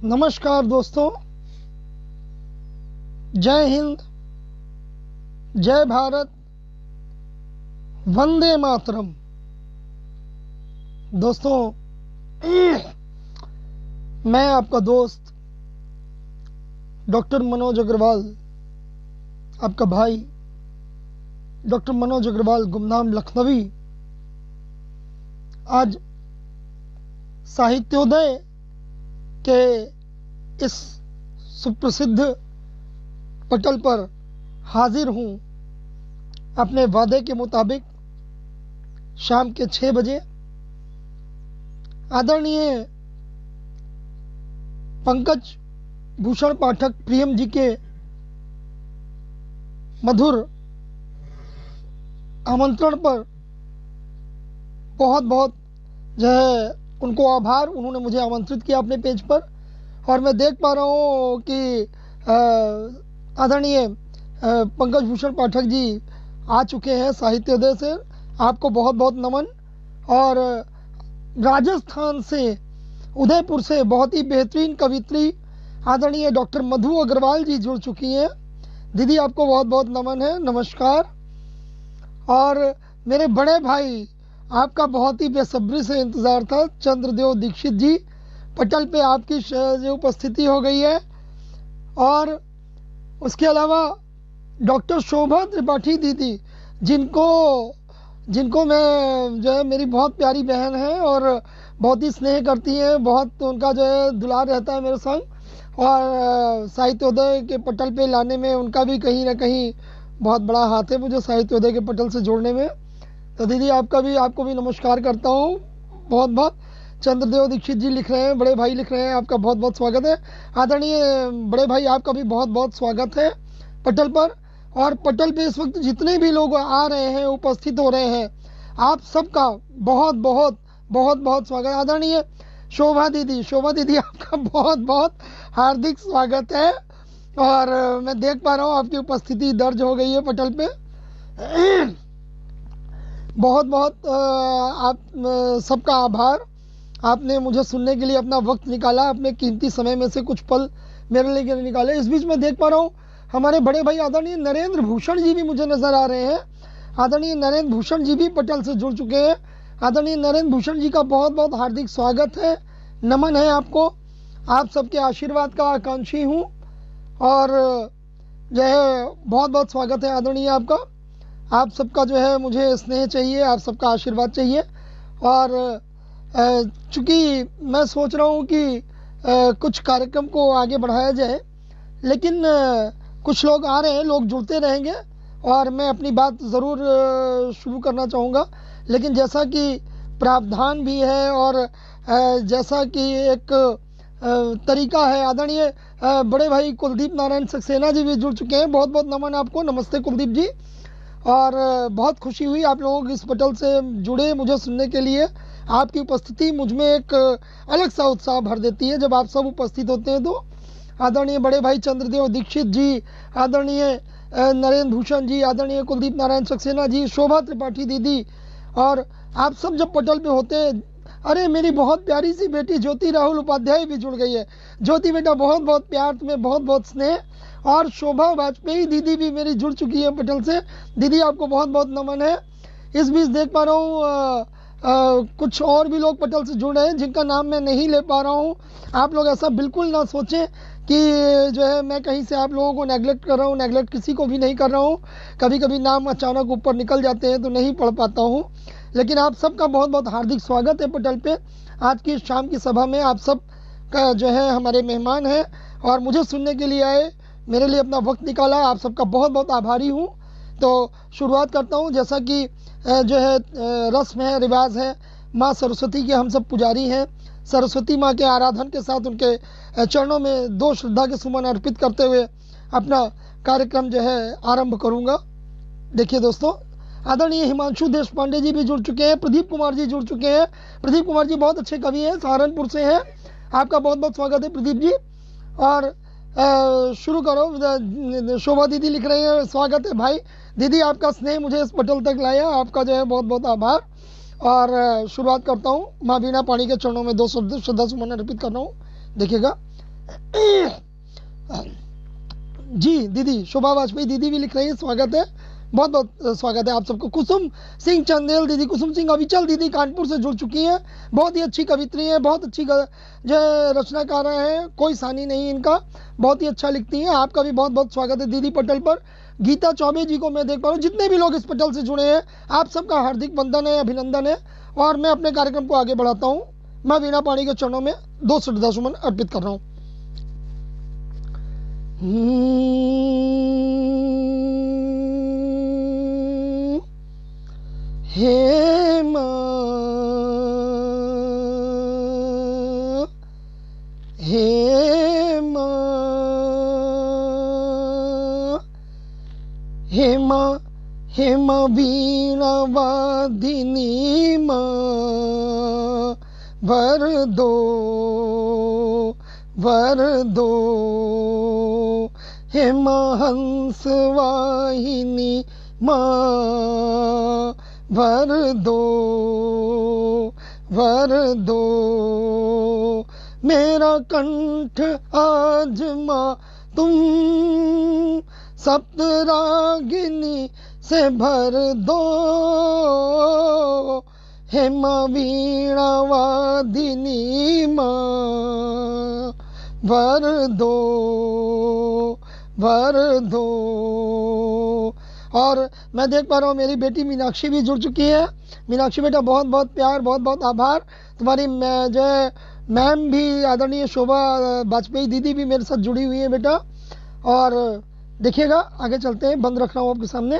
नमस्कार दोस्तों, जय हिंद, जय भारत, वंदे मातरम। दोस्तों, मैं आपका दोस्त डॉक्टर मनोज अग्रवाल, आपका भाई डॉक्टर मनोज अग्रवाल गुमनाम लखनवी, आज साहित्योदय के इस सुप्रसिद्ध पटल पर हाजिर हूं। अपने वादे के मुताबिक शाम के 6 बजे आदरणीय पंकज भूषण पाठक प्रियम जी के मधुर आमंत्रण पर बहुत बहुत जो है उनको आभार। उन्होंने मुझे आमंत्रित किया अपने पेज पर और मैं देख पा रहा हूँ कि आदरणीय पंकज भूषण पाठक जी आ चुके हैं साहित्योदय से। आपको बहुत बहुत नमन। और राजस्थान से, उदयपुर से बहुत ही बेहतरीन कवित्री आदरणीय डॉक्टर मधु अग्रवाल जी जुड़ चुकी हैं। दीदी, आपको बहुत बहुत नमन है, नमस्कार। और मेरे बड़े भाई, आपका बहुत ही बेसब्री से इंतजार था, चंद्रदेव दीक्षित जी, पटल पे आपकी जो उपस्थिति हो गई है। और उसके अलावा डॉक्टर शोभा त्रिपाठी दीदी, जिनको मैं जो है मेरी बहुत प्यारी बहन है और बहुत ही स्नेह करती हैं, बहुत उनका जो है दुलार रहता है मेरे संग। और साहित्योदय के पटल पे लाने में उनका भी कहीं ना कहीं बहुत बड़ा हाथ है मुझे साहित्योदय के पटल से जोड़ने में। तो दीदी, आपको भी नमस्कार करता हूँ बहुत बहुत। चंद्रदेव दीक्षित जी लिख रहे हैं, बड़े भाई लिख रहे हैं, आपका बहुत बहुत स्वागत है। आदरणीय बड़े भाई, आपका भी बहुत बहुत स्वागत है पटल पर। और पटल पे इस वक्त जितने भी लोग आ रहे हैं, उपस्थित हो रहे हैं, आप सबका बहुत बहुत बहुत बहुत स्वागत। आदरणीय शोभा दीदी, आपका बहुत बहुत हार्दिक स्वागत है। और मैं देख पा रहा हूँ आपकी उपस्थिति दर्ज हो गई है पटल पे। बहुत बहुत आप सबका आभार। आपने मुझे सुनने के लिए अपना वक्त निकाला, अपने कीमती समय में से कुछ पल मेरे लिए निकाले। इस बीच में देख पा रहा हूँ हमारे बड़े भाई आदरणीय नरेंद्र भूषण जी भी मुझे नजर आ रहे हैं। आदरणीय नरेंद्र भूषण जी भी पटल से जुड़ चुके हैं। आदरणीय नरेंद्र भूषण जी का बहुत बहुत हार्दिक स्वागत है, नमन है आपको। आप सबके आशीर्वाद का आकांक्षी हूँ और जो है बहुत बहुत स्वागत है आदरणीय आपका। आप सबका जो है मुझे स्नेह चाहिए, आप सबका आशीर्वाद चाहिए। और चूंकि मैं सोच रहा हूँ कि कुछ कार्यक्रम को आगे बढ़ाया जाए, लेकिन कुछ लोग आ रहे हैं, लोग जुड़ते रहेंगे और मैं अपनी बात ज़रूर शुरू करना चाहूँगा। लेकिन जैसा कि प्रावधान भी है और जैसा कि एक तरीका है, आदरणीय बड़े भाई कुलदीप नारायण सक्सेना जी भी जुड़ चुके हैं। बहुत बहुत नमन आपको, नमस्ते कुलदीप जी। और बहुत खुशी हुई आप लोग इस पटल से जुड़े, मुझे सुनने के लिए। आपकी उपस्थिति मुझ में एक अलग सा उत्साह भर देती है जब आप सब उपस्थित होते हैं। तो आदरणीय बड़े भाई चंद्रदेव दीक्षित जी, आदरणीय नरेंद्र भूषण जी, आदरणीय कुलदीप नारायण सक्सेना जी, शोभा त्रिपाठी दीदी, और आप सब जब पटल पे होते हैं, अरे मेरी बहुत प्यारी सी बेटी ज्योति राहुल उपाध्याय भी जुड़ गई है। ज्योति बेटा, बहुत बहुत प्यार, तुम्हें बहुत बहुत स्नेह। और शोभा वाजपेयी दीदी भी मेरी जुड़ चुकी है पटल से। दीदी, आपको बहुत बहुत नमन है। इस बीच देख पा रहा हूँ कुछ और भी लोग पटल से जुड़ रहे हैं जिनका नाम मैं नहीं ले पा रहा हूँ। आप लोग ऐसा बिल्कुल ना सोचें कि जो है मैं कहीं से आप लोगों को नेगलेक्ट कर रहा हूँ। नेगलेक्ट किसी को भी नहीं कर रहा हूँ। कभी कभी नाम अचानक ऊपर निकल जाते हैं तो नहीं पढ़ पाता हूँ। लेकिन आप सबका बहुत बहुत हार्दिक स्वागत है पटल पे। आज की शाम की सभा में आप सब का जो है हमारे मेहमान हैं और मुझे सुनने के लिए आए, मेरे लिए अपना वक्त निकाला। आप सबका बहुत बहुत आभारी हूँ। तो शुरुआत करता हूँ। जैसा कि जो है रस्म है, रिवाज है, माँ सरस्वती के हम सब पुजारी हैं। सरस्वती माँ के आराधन के साथ उनके चरणों में 2 श्रद्धा के सुमन अर्पित करते हुए अपना कार्यक्रम जो है आरंभ करूँगा। देखिए दोस्तों, आदरणीय हिमांशु देशपांडे जी भी जुड़ चुके हैं, प्रदीप कुमार जी जुड़ चुके हैं। प्रदीप कुमार जी बहुत अच्छे कवि हैं, सहारनपुर से हैं। आपका बहुत बहुत स्वागत है प्रदीप जी। और शुरू करो। शोभा दीदी लिख रही है, स्वागत है भाई। दीदी, आपका स्नेह मुझे इस पटल तक लाया, आपका जो है बहुत बहुत आभार। और शुरुआत करता हूँ। माँ बीना पानी के चरणों में 2 श्रद्धा सुमन अर्पित कर रहा हूँ। देखिएगा, जी दीदी शोभा वाजपेयी दीदी भी लिख रही है, स्वागत है, बहुत बहुत स्वागत है आप सबको। कुसुम सिंह चंदेल दीदी, कुसुम सिंह अविचल दीदी कानपुर से जुड़ चुकी हैं, बहुत ही अच्छी कवित्री है, बहुत अच्छी जो रचनाकार है, कोई सानी नहीं इनका, बहुत ही अच्छा लिखती हैं। आपका भी बहुत बहुत स्वागत है दीदी पटल पर। गीता चौबे जी को मैं देख पा रहा हूँ, जितने भी लोग इस पटल से जुड़े हैं आप सबका हार्दिक वंदन है, अभिनंदन है। और मैं अपने कार्यक्रम को आगे बढ़ाता हूँ, मैं वीणा पाणी के चरणों में 2 श्रद्धासुमन अर्पित कर रहा हूँ। हे माँ, हे माँ, हे माँ, हे माँ वीणा वादिनी माँ, वर दो, वर दो। हे माँ हंस वाहिनी माँ, वर दो, वर दो। मेरा कंठ आज माँ तुम सप्तरागिनी से भर दो। हे माँ वीणा वादिनी माँ, वर दो, वर दो। और मैं देख पा रहा हूँ मेरी बेटी मीनाक्षी भी जुड़ चुकी है। मीनाक्षी बेटा बहुत बहुत प्यार, बहुत बहुत आभार तुम्हारी। जो मैम भी आदरणीय शोभा वाजपेयी दीदी भी मेरे साथ जुड़ी हुई है बेटा। और देखिएगा आगे चलते हैं, बंद रख रहा हूँ आपके सामने।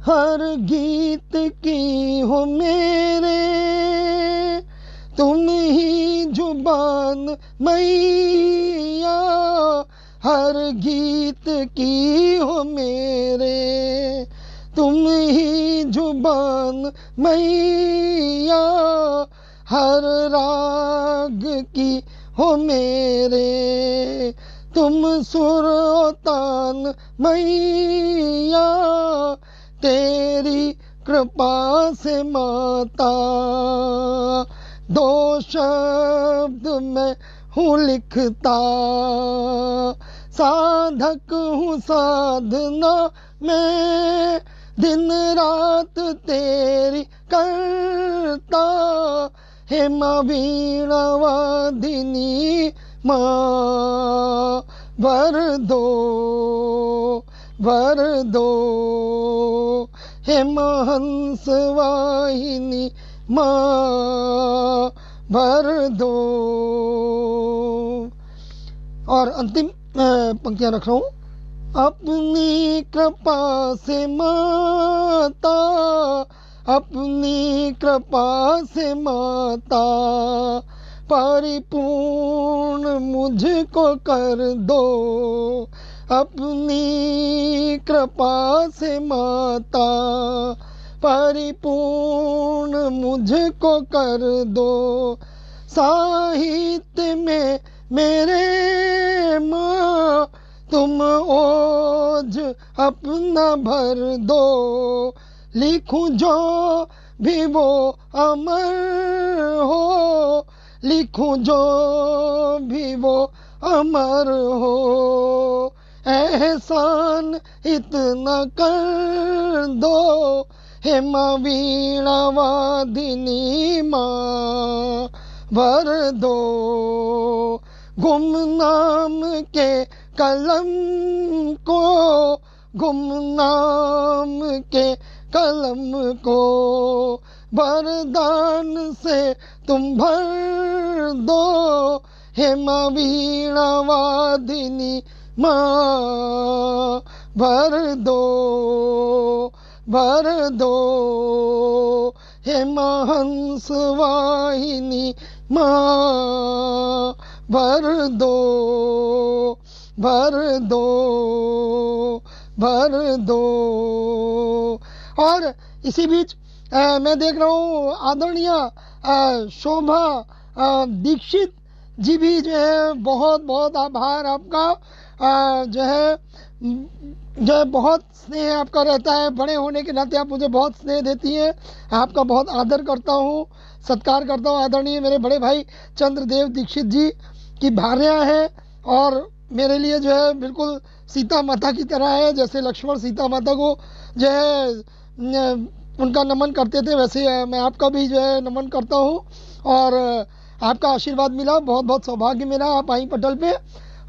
हर गीत की हो मेरे तुम ही जुबान मैया, हर गीत की हो मेरे तुम ही जुबान मैया, हर राग की हो मेरे तुम सुर और तान मैया, तेरी कृपा से माता 2 शब्द मैं हूँ लिखता, साधक हूँ साधना में दिन रात तेरी करता। हे माँ वीणा वादिनी माँ, वर दो, वर दो। हे माँ हंस वाहिनी माँ, वर दो। और अंतिम पंक्तियां रख रहा हूं। अपनी कृपा से माता, अपनी कृपा से माता, परिपूर्ण मुझको कर दो। अपनी कृपा से माता, परिपूर्ण मुझको कर दो। साहित्य में मेरे माँ तुम ओज अपना भर दो। लिखूं जो भी वो अमर हो, लिखूं जो भी वो अमर हो। एहसान इतना कर दो, हे माँ वीणा वादिनी माँ, वर दो। गुमनाम के कलम को, गुमनाम के कलम को वरदान से तुम भर दो। हे माँ वीणा वादिनी माँ, भर दो, भर दो। हे माँ हंस वाहिनी माँ, भर दो, भर दो, भर दो। और इसी बीच मैं देख रहा हूँ आदरणीय शोभा दीक्षित जी भी जो है बहुत बहुत आभार आपका। जो है जो है बहुत स्नेह आपका रहता है, बड़े होने के नाते आप मुझे बहुत स्नेह देती हैं। आपका बहुत आदर करता हूँ, सत्कार करता हूँ। आदरणीय मेरे बड़े भाई चंद्रदेव दीक्षित जी की भार्या है और मेरे लिए जो है बिल्कुल सीता माता की तरह है। जैसे लक्ष्मण सीता माता को जो है उनका नमन करते थे, वैसे मैं आपका भी जो है नमन करता हूँ और आपका आशीर्वाद मिला, बहुत बहुत सौभाग्य मेरा, आप आई पटल पे।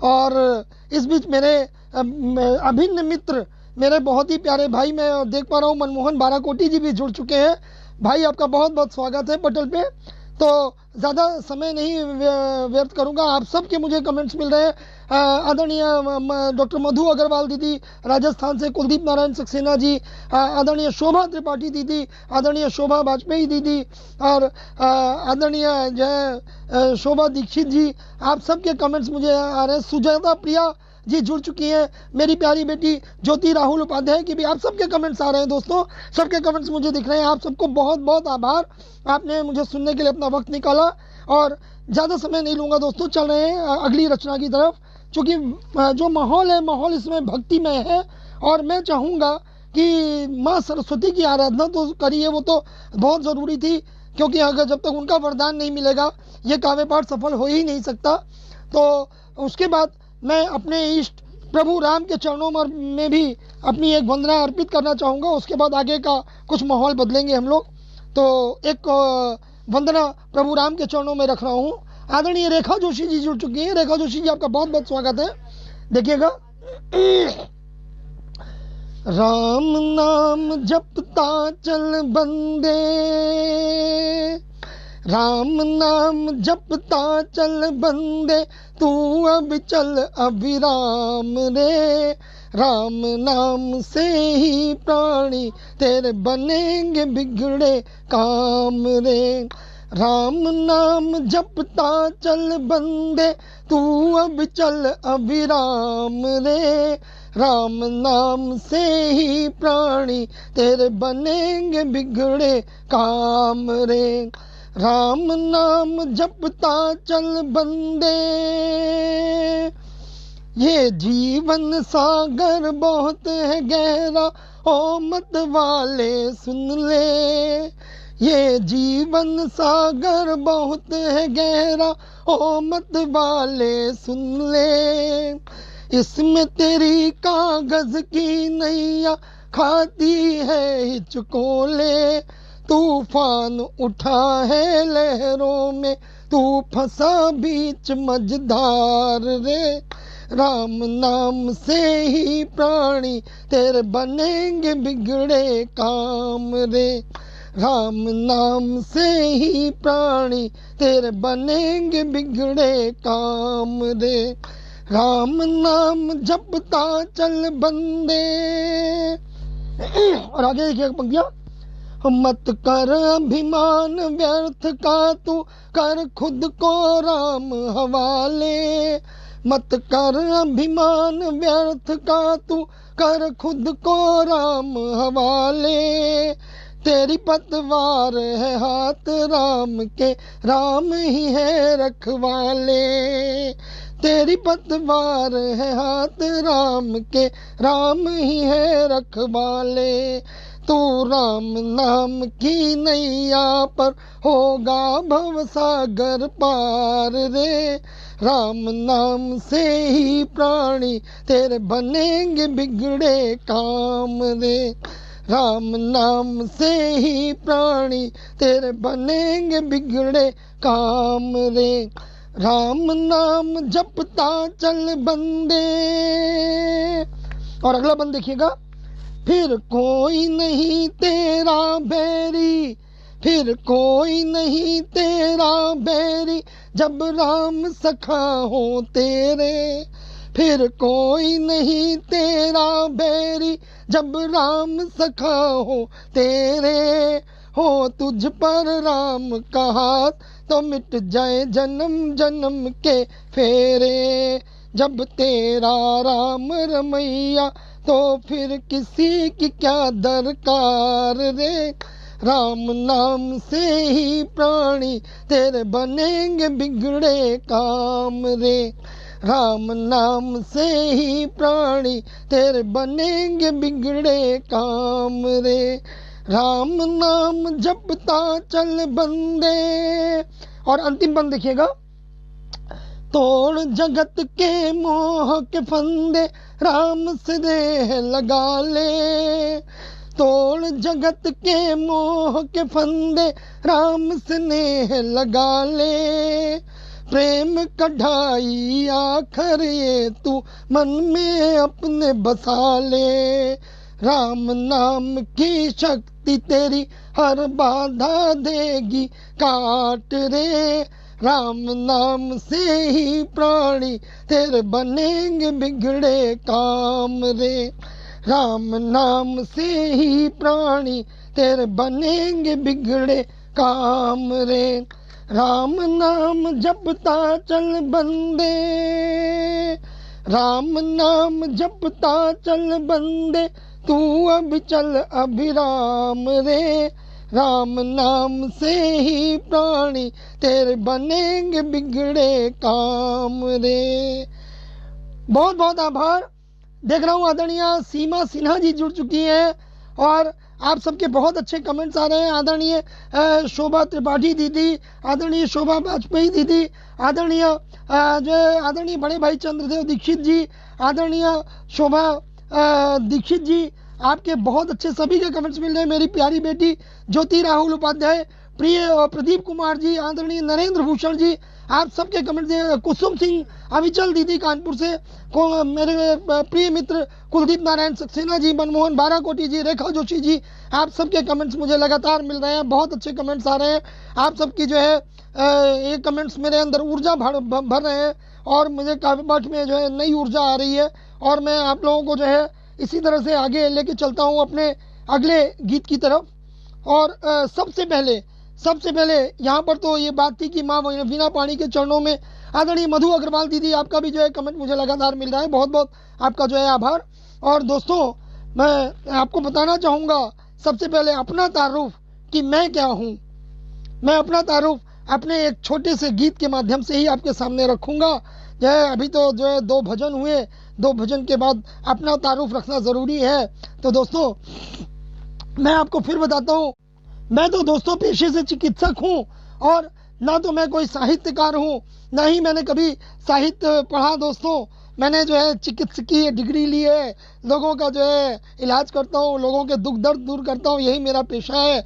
और इस बीच मेरे अभिन्न मित्र, मेरे बहुत ही प्यारे भाई, मैं देख पा रहा हूँ मनमोहन बाराकोटी जी भी जुड़ चुके हैं। भाई आपका बहुत बहुत स्वागत है पटल पे। तो ज़्यादा समय नहीं व्यर्थ करूंगा, आप सबके मुझे कमेंट्स मिल रहे हैं। आदरणीय डॉक्टर मधु अग्रवाल दीदी राजस्थान से, कुलदीप नारायण सक्सेना जी, आदरणीय शोभा त्रिपाठी दीदी, आदरणीय शोभा वाजपेयी दीदी और आदरणीय जय शोभा दीक्षित जी, आप सबके कमेंट्स मुझे आ रहे हैं। सुजाता प्रिया जी जुड़ चुकी है, मेरी प्यारी बेटी ज्योति राहुल उपाध्याय की भी आप सबके कमेंट्स आ रहे हैं। दोस्तों सबके कमेंट्स मुझे दिख रहे हैं, आप सबको बहुत बहुत आभार, आपने मुझे सुनने के लिए अपना वक्त निकाला। और ज़्यादा समय नहीं लूँगा दोस्तों, चल रहे हैं अगली रचना की तरफ, क्योंकि जो माहौल है, माहौल इसमें भक्तिमय है और मैं चाहूँगा कि माँ सरस्वती की आराधना तो करिए, वो तो बहुत ज़रूरी थी, क्योंकि अगर जब तक उनका वरदान नहीं मिलेगा ये काव्य पाठ सफल हो ही नहीं सकता। तो उसके बाद मैं अपने इष्ट प्रभु राम के चरणों में भी अपनी एक वंदना अर्पित करना चाहूँगा। उसके बाद आगे का कुछ माहौल बदलेंगे हम लोग। तो एक वंदना प्रभु राम के चरणों में रख रहा हूँ। आदरणीय रेखा जोशी जी जुड़ चुकी हैं। रेखा जोशी जी आपका बहुत बहुत स्वागत है। देखिएगा, राम नाम जपता चल बंदे, राम नाम जपता चल बंदे, तू अब चल अभिराम रे, राम नाम से ही प्राणी तेरे बनेंगे बिगड़े काम रे। राम नाम जपता चल बंदे, तू अब चल अभिराम रे, राम नाम से ही प्राणी तेरे बनेंगे बिगड़े काम रे। राम नाम जपता चल बंदे, ये जीवन सागर बहुत है गहरा, ओ मत वाले सुन ले, ये जीवन सागर बहुत है गहरा, ओ मत वाले सुन ले, इसमें तेरी कागज की नैया खाती है हिचकोले, तूफान उठा है लहरों में, तू फंसा बीच मझधार रे, राम नाम से ही प्राणी तेरे बनेंगे बिगड़े काम रे, राम नाम से ही प्राणी तेरे बनेंगे बिगड़े काम रे। राम नाम जपता चल बंदे। और आगे देखिए पंक्तियां, मत कर अभिमान व्यर्थ का, तू कर खुद को राम हवाले, मत कर अभिमान व्यर्थ का, तू कर खुद को राम हवाले, तेरी पतवार है हाथ राम के, राम ही है रखवाले, तेरी पतवार है हाथ राम के, राम ही है रखवाले, तू राम नाम की नैया पर होगा भव सागर पार रे, राम नाम से ही प्राणी तेरे बनेंगे बिगड़े काम रे, राम नाम से ही प्राणी तेरे बनेंगे बिगड़े काम रे। राम नाम जपता चल बंदे। और अगला बंद देखिएगा, फिर कोई नहीं तेरा बैरी, फिर कोई नहीं तेरा बैरी, जब राम सखा हो तेरे, फिर कोई नहीं तेरा बैरी, जब राम सखा हो तेरे, हो तुझ पर राम का हाथ तो मिट जाए जन्म जन्म के फेरे, जब तेरा राम रमैया तो फिर किसी की क्या दरकार रे, राम नाम से ही प्राणी तेरे बनेंगे बिगड़े काम रे, राम नाम से ही प्राणी तेरे बनेंगे बिगड़े काम रे। राम नाम जपता चल बंदे। और अंतिम बंद देखिएगा, तोड़ जगत के मोह के फंदे राम से देह लगा ले। तोड़ जगत के मोह के फंदे राम से नेह लगा ले। प्रेम कढ़ाई आखर ये तू मन में अपने बसा ले। राम नाम की शक्ति तेरी हर बाधा देगी काट रे। राम नाम से ही प्राणी तेरे बनेंगे बिगड़े काम रे। राम नाम से ही प्राणी तेरे बनेंगे बिगड़े काम रे। राम नाम जपता चल बंदे। राम नाम जपता चल बंदे तू अब चल अभिराम रे। राम नाम से ही प्राणी तेरे बनेंगे बिगड़े काम रे। बहुत बहुत आभार। देख रहा हूँ आदरणीय सीमा सिन्हा जी जुड़ चुकी हैं और आप सबके बहुत अच्छे कमेंट्स आ रहे हैं। आदरणीय शोभा त्रिपाठी दीदी, आदरणीय शोभा वाजपेयी दीदी, आदरणीय आदरणीय बड़े भाई चंद्रदेव दीक्षित जी, आदरणीय शोभा दीक्षित जी, आपके बहुत अच्छे सभी के कमेंट्स मिल रहे हैं। मेरी प्यारी बेटी ज्योति राहुल उपाध्याय, प्रिय प्रदीप कुमार जी, आदरणीय नरेंद्र भूषण जी, आप सबके कमेंट्स। कुसुम सिंह अविचल दीदी कानपुर से, मेरे प्रिय मित्र कुलदीप नारायण सक्सेना जी, मनमोहन बाराकोटी जी, रेखा जोशी जी, आप सबके कमेंट्स मुझे लगातार मिल रहे हैं। बहुत अच्छे कमेंट्स आ रहे हैं। आप सबकी जो है ये कमेंट्स मेरे अंदर ऊर्जा भर रहे हैं और मुझे काव्यपाठ में जो है नई ऊर्जा आ रही है और मैं आप लोगों को जो है इसी तरह से आगे लेके चलता हूँ अपने अगले गीत की तरफ। और सबसे पहले यहाँ पर तो ये बात थी कि माँ वीणा पाणी के चरणों में। आदरणीय मधु अग्रवाल दीदी, आपका भी जो है कमेंट मुझे लगातार मिल रहा है, बहुत बहुत आपका जो है आभार। और दोस्तों, मैं आपको बताना चाहूँगा सबसे पहले अपना तारुफ कि मैं क्या हूँ। मैं अपना तारुफ अपने एक छोटे से गीत के माध्यम से ही आपके सामने रखूँगा। जो है अभी तो जो है 2 भजन हुए, 2 भजन के बाद अपना तारुफ रखना ज़रूरी है। तो दोस्तों, मैं आपको फिर बताता हूँ, मैं तो दोस्तों पेशे से चिकित्सक हूँ और ना तो मैं कोई साहित्यकार हूँ, ना ही मैंने कभी साहित्य पढ़ा। दोस्तों, मैंने जो है चिकित्सकीय डिग्री ली है, लोगों का जो है इलाज करता हूँ, लोगों के दुख दर्द दूर करता हूँ, यही मेरा पेशा है।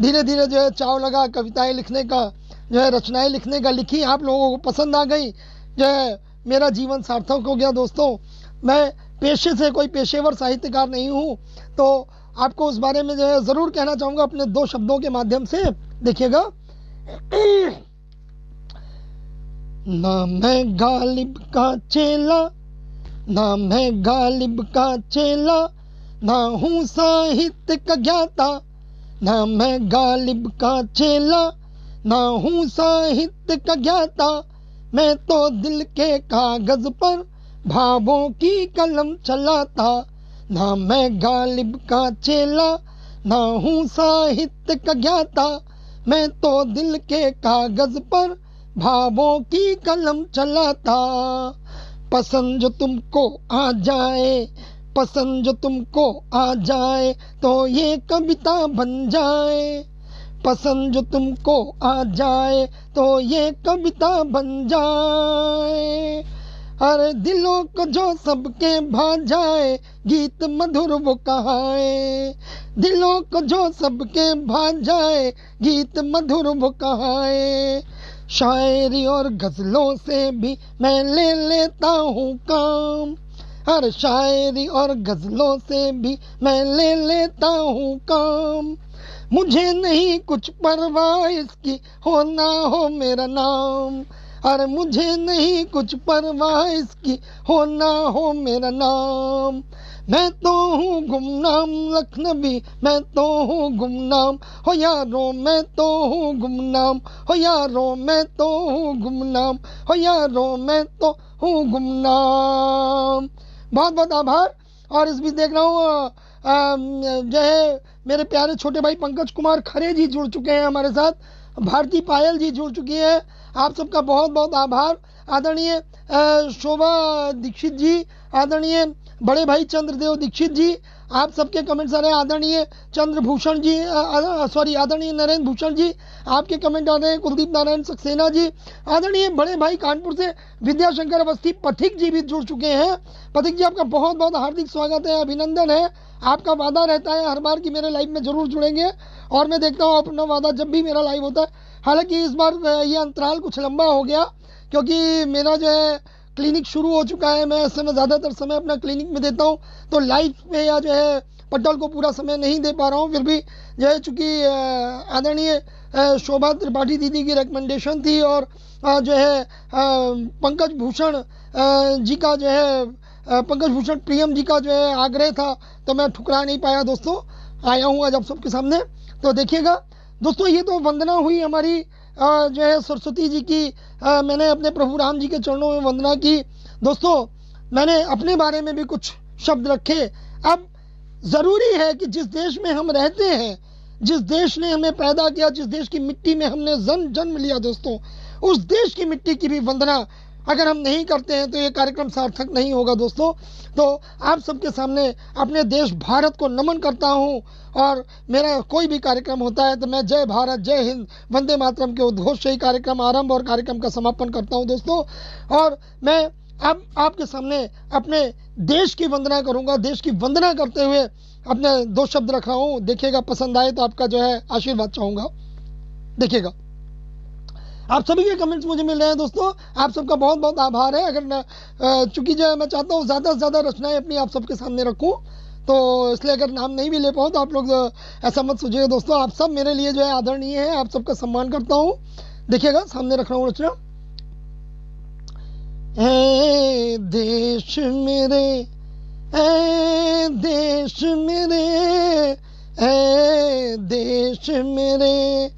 धीरे धीरे जो है चाव लगा कविताएं लिखने का, जो है रचनाएं लिखने का, लिखी, आप लोगों को पसंद आ गई, जो है मेरा जीवन सार्थक हो गया। दोस्तों, मैं पेशे से कोई पेशेवर साहित्यकार नहीं हूँ, तो आपको उस बारे में जो है ज़रूर कहना चाहूँगा अपने 2 शब्दों के माध्यम से। देखिएगा, ना मैं गालिब का चेला, ना मैं गालिब का चेला, ना हूँ साहित्य का ज्ञाता। ना मैं गालिब का चेला, ना हूँ साहित्य का ज्ञाता। मैं तो दिल के कागज पर भावों की कलम चलाता। ना मैं गालिब का चेला, ना हूँ साहित्य का ज्ञाता। मैं तो दिल के कागज पर भावों की कलम चलाता। पसंद जो तुमको आ जाए, पसंद जो तुमको आ जाए, तो ये कविता बन जाए। पसंद जो तुमको आ जाए, तो ये कविता बन जाए। अरे दिलों को जो सबके भा जाए, गीत मधुर वो कहाए। दिलों को जो सबके भा जाए, गीत मधुर वो कहाए। शायरी और गजलों से भी मैं ले लेता हूँ काम। हर शायरी और गजलों से भी मैं ले लेता हूँ काम। मुझे नहीं कुछ परवाह इसकी, हो ना हो मेरा नाम। अरे मुझे नहीं कुछ परवाह इसकी, हो ना हो मेरा नाम। मैं तो हूँ गुमनाम लखनवी, मैं तो हूँ गुमनाम हो यारो, मैं तो हूँ गुमनाम हो यारो, मैं तो हूँ गुमनाम हो यारो, मैं तो हूँ गुमनाम। बहुत बहुत आभार। और इस बीच देख रहा हूँ जो है मेरे प्यारे छोटे भाई पंकज कुमार खरे जी जुड़ चुके हैं हमारे साथ, भारती पायल जी जुड़ चुकी है। आप सबका बहुत बहुत आभार। आदरणीय शोभा दीक्षित जी, आदरणीय बड़े भाई चंद्रदेव दीक्षित जी, आप सबके कमेंट्स आ रहे हैं। आदरणीय चंद्रभूषण जी, सॉरी आदरणीय नरेंद्र भूषण जी, आपके कमेंट आ रहे हैं। कुलदीप नारायण सक्सेना जी, आदरणीय बड़े भाई कानपुर से विद्याशंकर अवस्थी, पथिक जी भी जुड़ चुके हैं। पथिक जी, आपका बहुत बहुत हार्दिक स्वागत है, अभिनंदन है। आपका वादा रहता है हर बार कि मेरे लाइव में जरूर जुड़ेंगे, और मैं देखता हूँ अपना वादा जब भी मेरा लाइव होता है। हालांकि इस बार ये अंतराल कुछ लंबा हो गया, क्योंकि मेरा जो है क्लिनिक शुरू हो चुका है। मैं ऐसे में ज़्यादातर समय अपना क्लिनिक में देता हूँ, तो लाइव पे या जो है पटल को पूरा समय नहीं दे पा रहा हूँ। फिर भी जो है चूँकि आदरणीय शोभा त्रिपाठी दीदी की रिकमेंडेशन थी, और जो है पंकज भूषण जी का जो है पंकज भूषण प्रियम जी का जो है आग्रह था, तो मैं ठुकरा नहीं पाया दोस्तों, आया हूँ आज आप सबके सामने। तो देखिएगा दोस्तों, ये तो वंदना हुई हमारी जो है सरस्वती जी की। मैंने अपने प्रभु राम जी के चरणों में वंदना की। दोस्तों, मैंने अपने बारे में भी कुछ शब्द रखे। अब जरूरी है कि जिस देश में हम रहते हैं, जिस देश ने हमें पैदा किया, जिस देश की मिट्टी में हमने जन्म लिया दोस्तों, उस देश की मिट्टी की भी वंदना अगर हम नहीं करते हैं तो ये कार्यक्रम सार्थक नहीं होगा दोस्तों। तो आप सबके सामने अपने देश भारत को नमन करता हूं, और मेरा कोई भी कार्यक्रम होता है तो मैं जय भारत, जय हिंद, वंदे मातरम के उद्घोष से ही कार्यक्रम आरंभ और कार्यक्रम का समापन करता हूं दोस्तों। और मैं अब आपके सामने अपने देश की वंदना करूंगा। देश की वंदना करते हुए अपने 2 शब्द रख रहा हूं, देखिएगा, पसंद आए तो आपका जो है आशीर्वाद चाहूंगा। देखिएगा, आप सभी के कमेंट्स मुझे मिल रहे हैं दोस्तों, आप सबका बहुत बहुत आभार है। अगर चूंकि जो है मैं चाहता हूँ ज़्यादा से ज़्यादा रचनाएं अपनी आप सबके सामने रखूँ, तो इसलिए अगर नाम नहीं भी ले पाऊँ तो आप लोग ऐसा मत सोचिएगा दोस्तों। आप सब मेरे लिए जो है आदरणीय है, आप सबका सम्मान करता हूँ। देखिएगा, सामने रख रहा हूँ रचना। ए देश मेरे, ए देश मेरे, ए देश मेरे,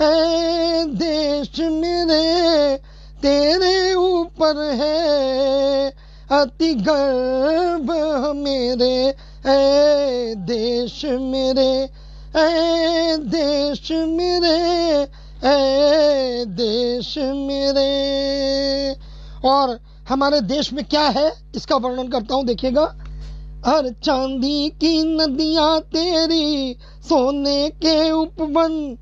ऐ देश मेरे, तेरे ऊपर है अति गर्व मेरे। ऐ देश मेरे, ऐ देश मेरे, ऐ देश मेरे। और हमारे देश में क्या है इसका वर्णन करता हूं, देखिएगा। हर चांदी की नदियां तेरी, सोने के उपवन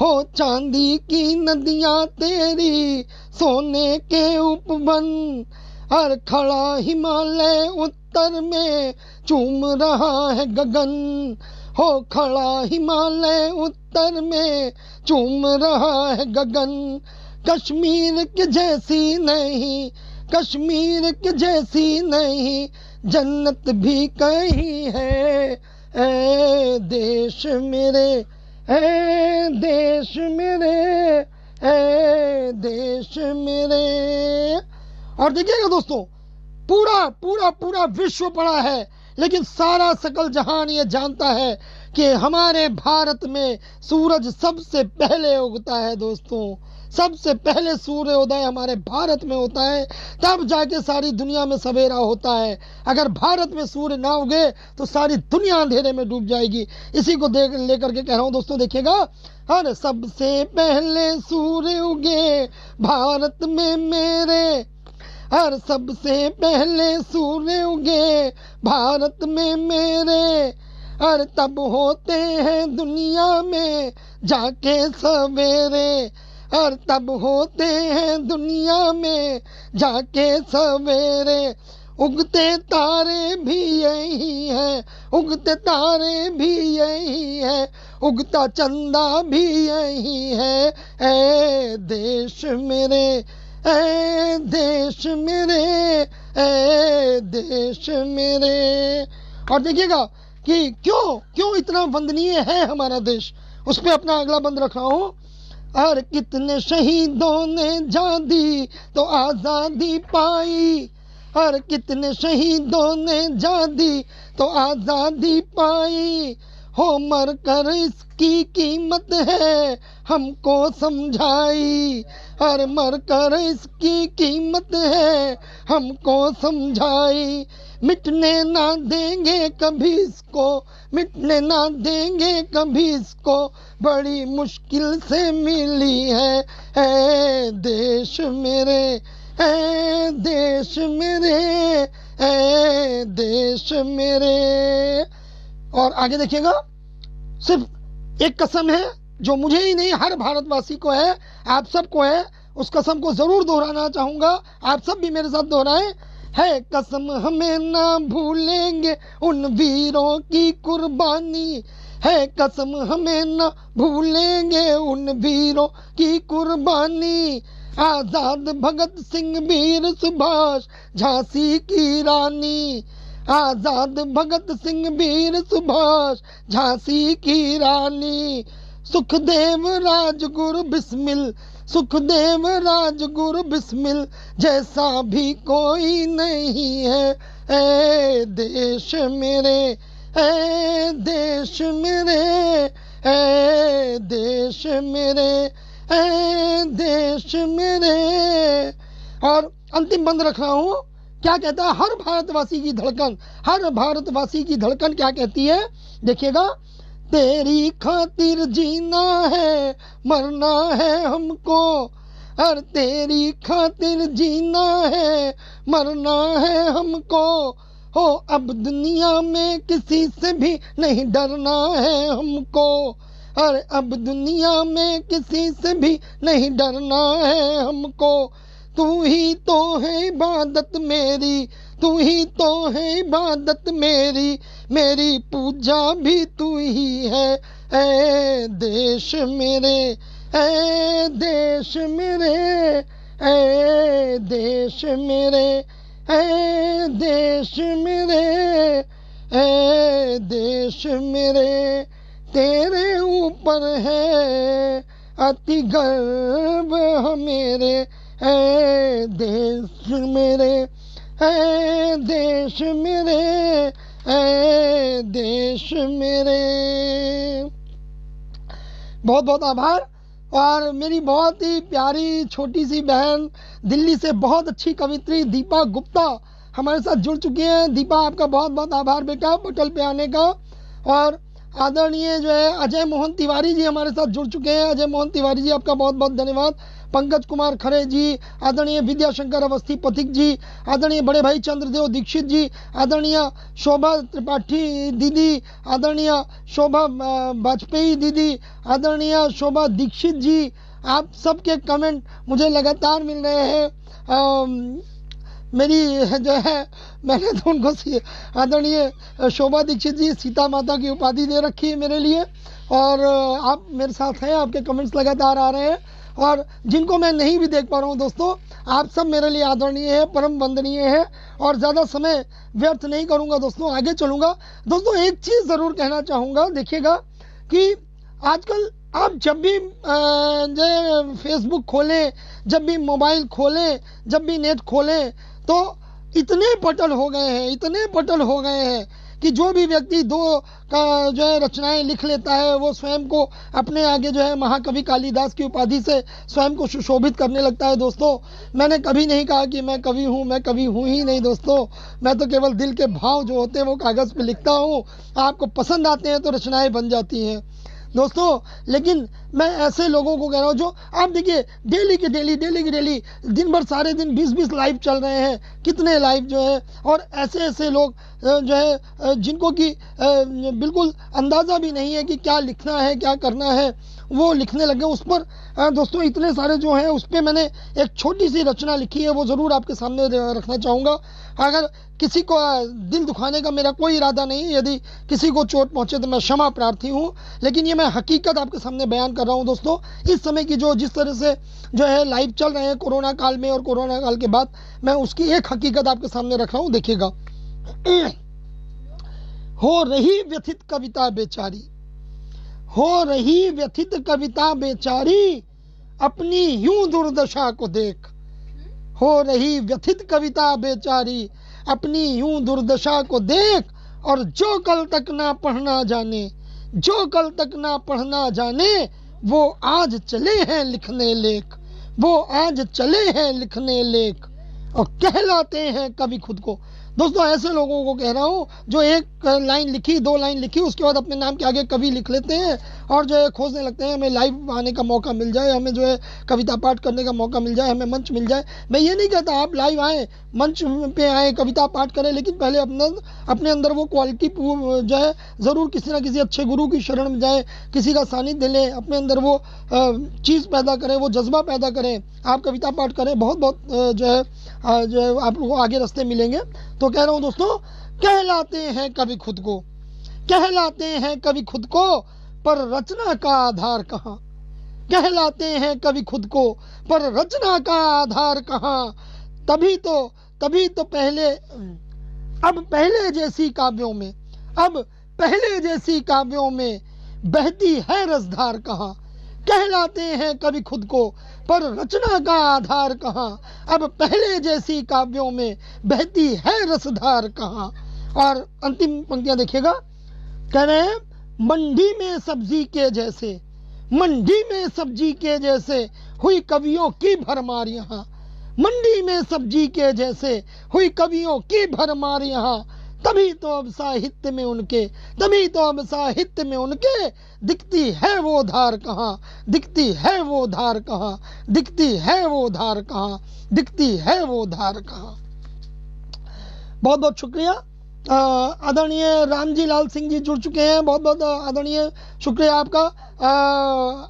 हो, चांदी की नदियां तेरी, सोने के उपवन। हर खड़ा हिमालय उत्तर में चूम रहा है गगन, हो खड़ा हिमालय उत्तर में चूम रहा है गगन। कश्मीर के जैसी नहीं, कश्मीर के जैसी नहीं, जन्नत भी कहीं है। ऐ देश मेरे, ऐ देश मेरे, ऐ देश मेरे। और देखिएगा दोस्तों, पूरा पूरा पूरा विश्व पड़ा है, लेकिन सारा सकल जहान ये जानता है कि हमारे भारत में सूरज सबसे पहले उगता है दोस्तों। सबसे पहले सूर्योदय हमारे भारत में होता है, तब जाके सारी दुनिया में सवेरा होता है। अगर भारत में सूर्य ना उगे तो सारी दुनिया अंधेरे में डूब जाएगी। इसी को लेकर के कह रहा हूं दोस्तों। देखिएगा, हर सबसे पहले सूर्य उगे भारत में मेरे, हर सबसे पहले सूर्य उगे भारत में मेरे। हर तब होते हैं दुनिया में जाके सवेरे, और तब होते हैं दुनिया में जाके सवेरे। उगते तारे भी यही है, उगते तारे भी यही है, उगता चंदा भी यही है। ऐ देश मेरे, ऐ देश मेरे, ऐ देश मेरे। और देखिएगा कि क्यों इतना वंदनीय है हमारा देश, उस पर अपना अगला बंद रख रहा हूं। और कितने शहीदों ने जान दी तो आजादी पाई, और कितने शहीदों ने जान दी तो आजादी पाई। हो मर कर इसकी कीमत है हमको समझाई, और मर कर इसकी कीमत है हमको समझाई। मिटने ना देंगे कभी इसको, मिटने ना देंगे कभी इसको, बड़ी मुश्किल से मिली है। ऐ देश मेरे, ऐ देश मेरे, ऐ देश मेरे। और आगे देखिएगा, सिर्फ एक कसम है जो मुझे ही नहीं हर भारतवासी को है, आप सबको है, उस कसम को जरूर दोहराना चाहूंगा, आप सब भी मेरे साथ दोहराएं। है कसम हमें ना भूलेंगे उन वीरों की कुर्बानी, है कसम हमें न भूलेंगे उन वीरों की कुर्बानी। आजाद भगत सिंह वीर सुभाष झांसी की रानी, आजाद भगत सिंह वीर सुभाष झांसी की रानी। सुखदेव राजगुरु बिस्मिल, सुखदेव राजगुरु बिस्मिल जैसा भी कोई नहीं है। ऐ देश मेरे, ऐ देश मेरे, ऐ देश मेरे, ऐ देश मेरे। और अंतिम बंद रख रहा हूं, क्या कहता है हर भारतवासी की धड़कन, हर भारतवासी की धड़कन क्या कहती है, देखिएगा। तेरी खातिर जीना है मरना है हमको, और तेरी खातिर जीना है मरना है हमको। हो अब दुनिया में किसी से भी नहीं डरना है हमको, और अब दुनिया में किसी से भी नहीं डरना है हमको। तू ही तो है इबादत मेरी, तू ही तो है इबादत मेरी, मेरी पूजा भी तू ही है। ऐ देश मेरे, ऐ देश मेरे, ऐ देश मेरे, ऐ देश मेरे, ऐ देश मेरे। तेरे ऊपर है अति गर्व मेरे, ऐ देश मेरे, ऐ देश मेरे, ऐ देश मेरे। बहुत बहुत आभार। और मेरी बहुत ही प्यारी छोटी सी बहन दिल्ली से बहुत अच्छी कवित्री दीपा गुप्ता हमारे साथ जुड़ चुकी हैं। दीपा, आपका बहुत बहुत आभार बेटा पटल पे आने का। और आदरणीय जो है अजय मोहन तिवारी जी हमारे साथ जुड़ चुके हैं। अजय मोहन तिवारी जी, आपका बहुत बहुत धन्यवाद। पंकज कुमार खरे जी, आदरणीय विद्याशंकर अवस्थी पथिक जी, आदरणीय बड़े भाई चंद्रदेव दीक्षित जी, आदरणीय शोभा त्रिपाठी दीदी, आदरणीय शोभा वाजपेयी दीदी, आदरणीय शोभा दीक्षित जी, आप सबके कमेंट मुझे लगातार मिल रहे हैं। मेरी जो है मैंने तो उनको आदरणीय शोभा दीक्षित जी सीता माता की उपाधि दे रखी है मेरे लिए, और आप मेरे साथ हैं, आपके कमेंट्स लगातार आ रहे हैं। और जिनको मैं नहीं भी देख पा रहा हूँ दोस्तों, आप सब मेरे लिए आदरणीय है, परम वंदनीय है। और ज़्यादा समय व्यर्थ नहीं करूँगा दोस्तों, आगे चलूँगा। दोस्तों एक चीज़ ज़रूर कहना चाहूँगा, देखिएगा कि आजकल आप जब भी जो फेसबुक खोलें, जब भी मोबाइल खोलें, जब भी नेट खोलें, तो इतने पटल हो गए हैं, इतने पटल हो गए हैं कि जो भी व्यक्ति दो का जो है रचनाएं लिख लेता है, वो स्वयं को अपने आगे जो है महाकवि कालिदास की उपाधि से स्वयं को सुशोभित करने लगता है। दोस्तों मैंने कभी नहीं कहा कि मैं कवि हूँ, मैं कवि हूँ ही नहीं दोस्तों। मैं तो केवल दिल के भाव जो होते हैं वो कागज़ पे लिखता हूँ, आपको पसंद आते हैं तो रचनाएं बन जाती हैं दोस्तों। लेकिन मैं ऐसे लोगों को कह रहा हूँ जो आप देखिए डेली के डेली दिन भर सारे दिन 20-20 लाइव चल रहे हैं, कितने लाइव जो है, और ऐसे ऐसे लोग जो है जिनको कि बिल्कुल अंदाज़ा भी नहीं है कि क्या लिखना है क्या करना है, वो लिखने लगे उस पर। दोस्तों इतने सारे जो हैं उस पर मैंने एक छोटी सी रचना लिखी है, वो ज़रूर आपके सामने रखना चाहूँगा। अगर किसी को दिल दुखाने का मेरा कोई इरादा नहीं है, यदि किसी को चोट पहुंचे तो मैं क्षमा प्रार्थी हूं, लेकिन ये मैं हकीकत आपके सामने बयान कर रहा हूं दोस्तों। इस समय की जो जिस तरह से जो है लाइव चल रहे हैं कोरोना काल में और कोरोना काल के बाद, मैं उसकी एक हकीकत आपके सामने रख रहा हूं, देखिएगा। हो रही व्यथित कविता बेचारी, हो रही व्यथित कविता बेचारी, अपनी यूं दुर्दशा को देख। हो रही व्यथित कविता बेचारी, अपनी यूं दुर्दशा को देख। और जो कल तक ना पढ़ना जाने, जो कल तक ना पढ़ना जाने, वो आज चले हैं लिखने लेख, वो आज चले हैं लिखने लेख, और कहलाते हैं कवि खुद को। दोस्तों ऐसे लोगों को कह रहा हूं जो एक लाइन लिखी, 2 लाइन लिखी, उसके बाद अपने नाम के आगे कवि लिख लेते हैं और जो है खोजने लगते हैं हमें लाइव आने का मौका मिल जाए, हमें जो है कविता पाठ करने का मौका मिल जाए, हमें मंच मिल जाए। मैं ये नहीं कहता आप लाइव आए, मंच पे आए, कविता पाठ करें, लेकिन पहले अपने अंदर वो क्वालिटी जो है जरूर किसी ना किसी अच्छे गुरु की शरण में जाए, किसी का सानिध्य लें, अपने अंदर वो चीज़ पैदा करें, वो जज्बा पैदा करें, आप कविता पाठ करें, बहुत बहुत जो है आप लोगों को आगे रास्ते मिलेंगे। तो कह रहा हूं दोस्तों, कहलाते हैं कवि खुद को, कहलाते हैं कवि खुद को, पर रचना का आधार कहां। कहलाते हैं कवि खुद को, पर रचना का आधार कहां। तभी तो पहले, अब पहले जैसी काव्यों में, अब पहले जैसी काव्यों में बहती है रसधार कहां। कहलाते हैं कवि खुद को, पर रचना का आधार कहां। अब पहले जैसी काव्यों में बहती है रसधार कहां। और अंतिम पंक्तियां देखिएगा, कह रहे हैं मंडी में सब्जी के जैसे, मंडी में सब्जी के जैसे हुई कवियों की भरमार यहाँ। मंडी में सब्जी के जैसे हुई कवियों की भरमार यहाँ। तभी तो अब साहित्य में उनके, तभी तो अब साहित्य में उनके दिखती है वो धार कहाँ, दिखती है वो धार कहाँ, दिखती है वो धार कहाँ, दिखती है वो धार कहाँ। बहुत बहुत शुक्रिया। आदरणीय रामजी लाल सिंह जी जुड़ चुके हैं, बहुत बहुत आदरणीय शुक्रिया आपका।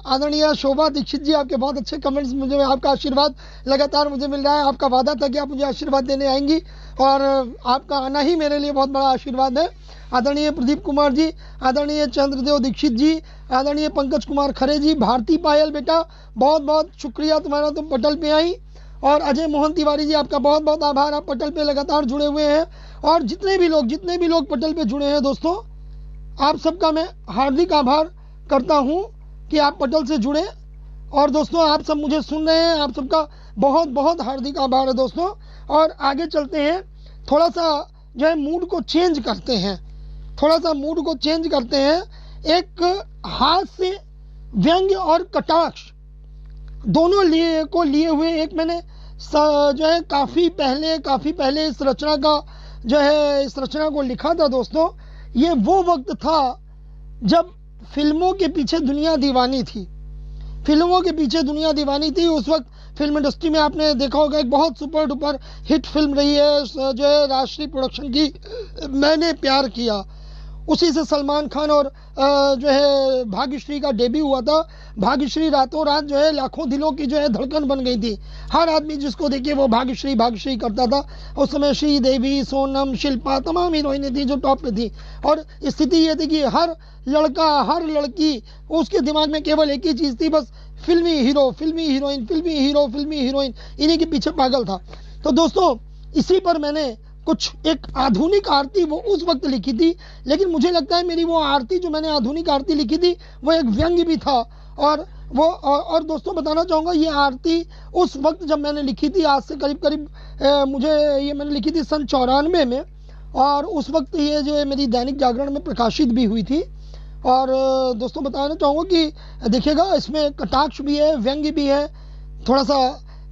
आदरणीय शोभा दीक्षित जी, आपके बहुत अच्छे कमेंट्स, मुझे आपका आशीर्वाद लगातार मुझे मिल रहा है। आपका वादा था कि आप मुझे आशीर्वाद देने आएंगी और आपका आना ही मेरे लिए बहुत बड़ा आशीर्वाद है। आदरणीय प्रदीप कुमार जी, आदरणीय चंद्रदेव दीक्षित जी, आदरणीय पंकज कुमार खरे जी, भारती पायल बेटा बहुत बहुत शुक्रिया तुम्हारा, तुम पटल पे आई। और अजय मोहन तिवारी जी, आपका बहुत बहुत आभार, आप पटल पे लगातार जुड़े हुए हैं। और जितने भी लोग पटल पे जुड़े हैं दोस्तों, आप सबका मैं हार्दिक आभार करता हूं कि आप पटल से जुड़े। और दोस्तों आप सब मुझे सुन रहे हैं, आप सबका बहुत बहुत हार्दिक आभार है दोस्तों। और आगे चलते हैं, थोड़ा सा जो है मूड को चेंज करते हैं, थोड़ा सा मूड को चेंज करते हैं। एक हास्य, व्यंग्य और कटाक्ष दोनों लिए हुए एक मैंने जो है काफी पहले इस रचना का जो है इस रचना को लिखा था दोस्तों। ये वो वक्त था जब फिल्मों के पीछे दुनिया दीवानी थी, फिल्मों के पीछे दुनिया दीवानी थी। उस वक्त फिल्म इंडस्ट्री में आपने देखा होगा एक बहुत सुपर डुपर हिट फिल्म रही है जो है राष्ट्रीय प्रोडक्शन की, मैंने प्यार किया। उसी से सलमान खान और जो है भाग्यश्री का डेब्यू हुआ था। भाग्यश्री रातों रात जो है लाखों दिलों की जो है धड़कन बन गई थी। हर आदमी जिसको देखिए वो भाग्यश्री भाग्यश्री करता था। उस समय श्रीदेवी, सोनम, शिल्पा, तमाम हीरोइनें थी जो टॉप पे थी। और स्थिति ये थी कि हर लड़का, हर लड़की, उसके दिमाग में केवल एक ही चीज थी, बस फिल्मी हीरो, फिल्मी हीरोइन, फिल्मी हीरो, फिल्मी हीरोइन, इन्हीं के पीछे पागल था। तो दोस्तों इसी पर मैंने कुछ एक आधुनिक आरती वो उस वक्त लिखी थी, लेकिन मुझे लगता है मेरी वो आरती जो मैंने आधुनिक आरती लिखी थी वो एक व्यंग्य भी था। और दोस्तों बताना चाहूंगा ये आरती उस वक्त जब मैंने लिखी थी, आज से करीब मुझे ये मैंने लिखी थी सन 94 में, और उस वक्त ये जो है मेरी दैनिक जागरण में प्रकाशित भी हुई थी। और दोस्तों बताना चाहूंगा कि देखिएगा इसमें कटाक्ष भी है, व्यंग्य भी है, थोड़ा सा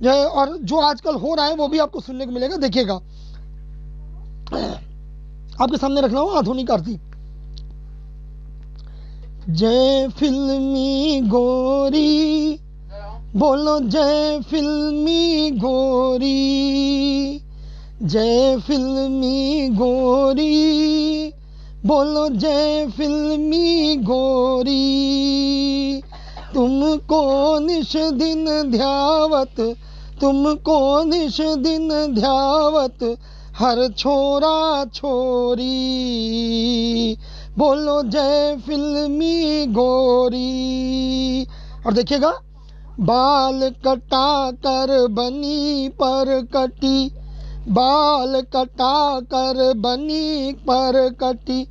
जो है, और जो आजकल हो रहा है वो भी आपको सुनने को मिलेगा। देखिएगा आपके सामने रख रहा हूं आधुनिक आरती। जय फिल्मी गोरी, बोलो जय फिल्मी गोरी, जय फिल्मी गोरी, बोलो जय फिल्मी गोरी। तुमको निश दिन ध्यावत, तुमको निश दिन ध्यावत हर छोरा छोरी, बोलो जय फिल्मी गोरी। और देखिएगा, बाल कटा कर बनी पर कटी, बाल कटा कर बनी पर कटी।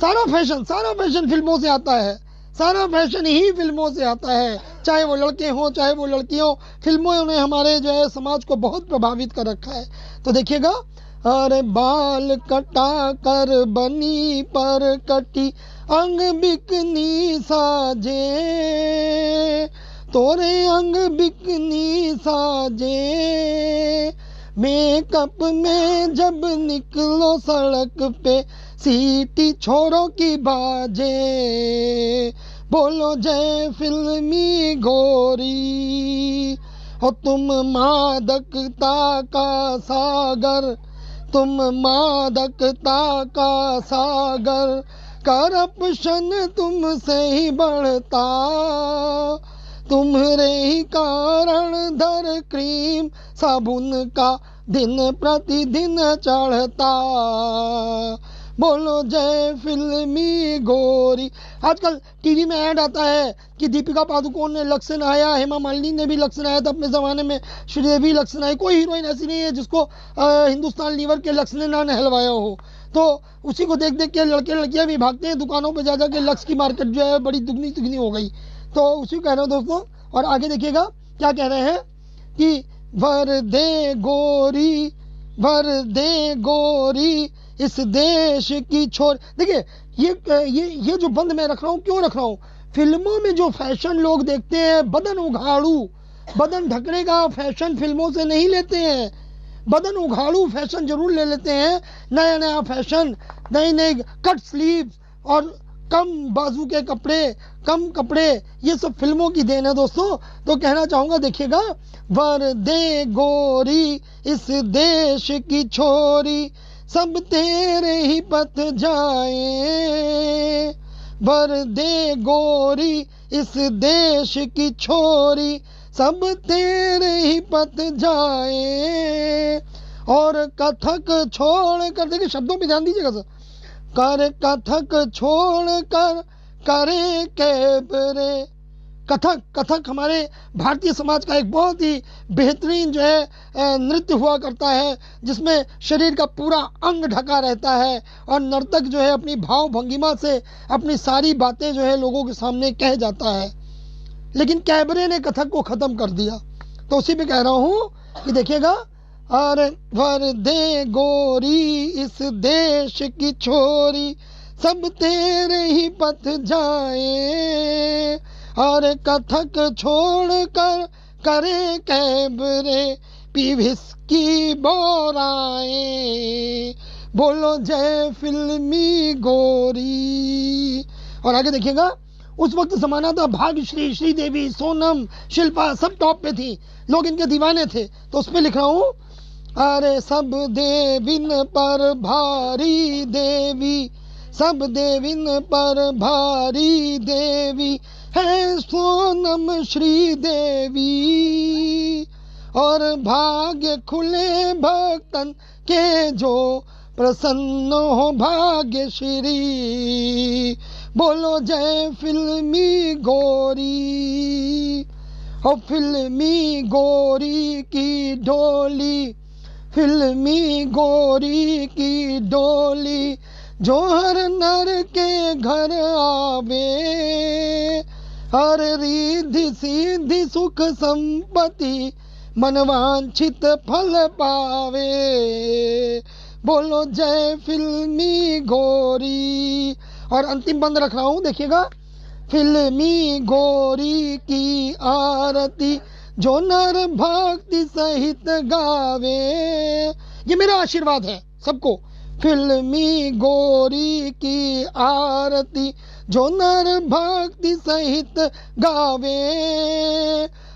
सारा फैशन फिल्मों से आता है, सारा फैशन ही फिल्मों से आता है, चाहे वो लड़के हों चाहे वो लड़कियों। फिल्मों ने हमारे जो है समाज को बहुत प्रभावित कर रखा है। तो देखिएगा, अरे बाल कटा कर बनी पर कटी, अंग बिकनी साजे, तोरे अंग बिकनी साजे, मेकअप में जब निकलो सड़क पे, सीटी छोरों की बाजे, बोलो जय फिल्मी गोरी। और तुम मादकता का सागर, तुम मादकता का सागर, करप्शन तुमसे ही बढ़ता, तुम्हारे ही कारण धर क्रीम साबुन का दिन प्रतिदिन चढ़ता, बोलो जय फिल्मी गोरी। आजकल टीवी में ऐड आता है कि दीपिका पादुकोण ने लक्ष्य से नहाया, हेमा मालिनी ने भी लक्ष्य से नहाया था अपने जमाने में, श्रीदेवी लक्ष्य से नहाई। कोई हीरोइन ऐसी नहीं है जिसको हिंदुस्तान लीवर के लक्ष्य ने ना नहलवाया हो। तो उसी को देख देख के लड़के लड़कियां भी भागते हैं दुकानों पे जा के, लक्ष्य की मार्केट जो है बड़ी दुगनी तिगनी हो गई। तो उसी को कह रहे हो दोस्तों। और आगे देखिएगा क्या कह रहे हैं कि भर दे गोरी, भर दे गोरी इस देश की छोर। देखिए ये जो बंद मैं रख रहा हूँ, क्यों रख रहा हूँ? फिल्मों में जो फैशन लोग देखते हैं, बदन उघाड़ू, बदन ढकने का फैशन फिल्मों से नहीं लेते हैं। बदन उघाड़ू फैशन जरूर ले लेते हैं, नया नया फैशन, नई नई कट स्लीव और कम बाजू के कपड़े, कम कपड़े, ये सब फिल्मों की देन है दोस्तों। तो कहना चाहूंगा देखिएगा, वर दे गोरी इस देश की छोरी, सब तेरे ही पथ जाए, वर दे गोरी इस देश की छोरी, सब तेरे ही पथ जाए। और कथक छोड़ कर, देखिए शब्दों पे ध्यान दीजिएगा सर, कर कथक छोड़ कर करे कैबरे। कथक, कथक हमारे भारतीय समाज का एक बहुत ही बेहतरीन जो है नृत्य हुआ करता है, जिसमें शरीर का पूरा अंग ढका रहता है और नर्तक जो है अपनी भाव भंगिमा से अपनी सारी बातें जो है लोगों के सामने कह जाता है। लेकिन कैबरे ने कथक को खत्म कर दिया। तो उसी पे कह रहा हूं कि देखिएगा, अरे भर दे गोरी इस देश की छोरी, सब तेरे ही पथ जाए। और कथक छोड़ कर करे कैबरे, पी विस्की बोराए, बोलो जय फिल्मी गोरी। और आगे देखिएगा, उस वक्त जमाना था भाग्यश्री, श्रीदेवी, सोनम, शिल्पा सब टॉप पे थी, लोग इनके दीवाने थे। तो उस पे लिख रहा हूं, अरे सब देविन पर भारी देवी, सब देविन पर भारी देवी है सोनम श्रीदेवी। और भाग्य खुले भक्तन के जो प्रसन्न हो भाग्यश्री, बोलो जय फिल्मी गोरी। और फिल्मी गोरी की डोली, फिल्मी गोरी की डोली, जो हर नर के घर आवे, हर रिद्धि सिद्धि सुख संपत्ति मनवांछित फल पावे, बोलो जय फिल्मी गोरी। और अंतिम बंद रख रहा हूं, देखिएगा, फिल्मी गोरी की आरती, जो नर भक्ति सहित गावे। ये मेरा आशीर्वाद है सबको, फिल्मी गोरी की आरती, जो नर भक्ति सहित गावे।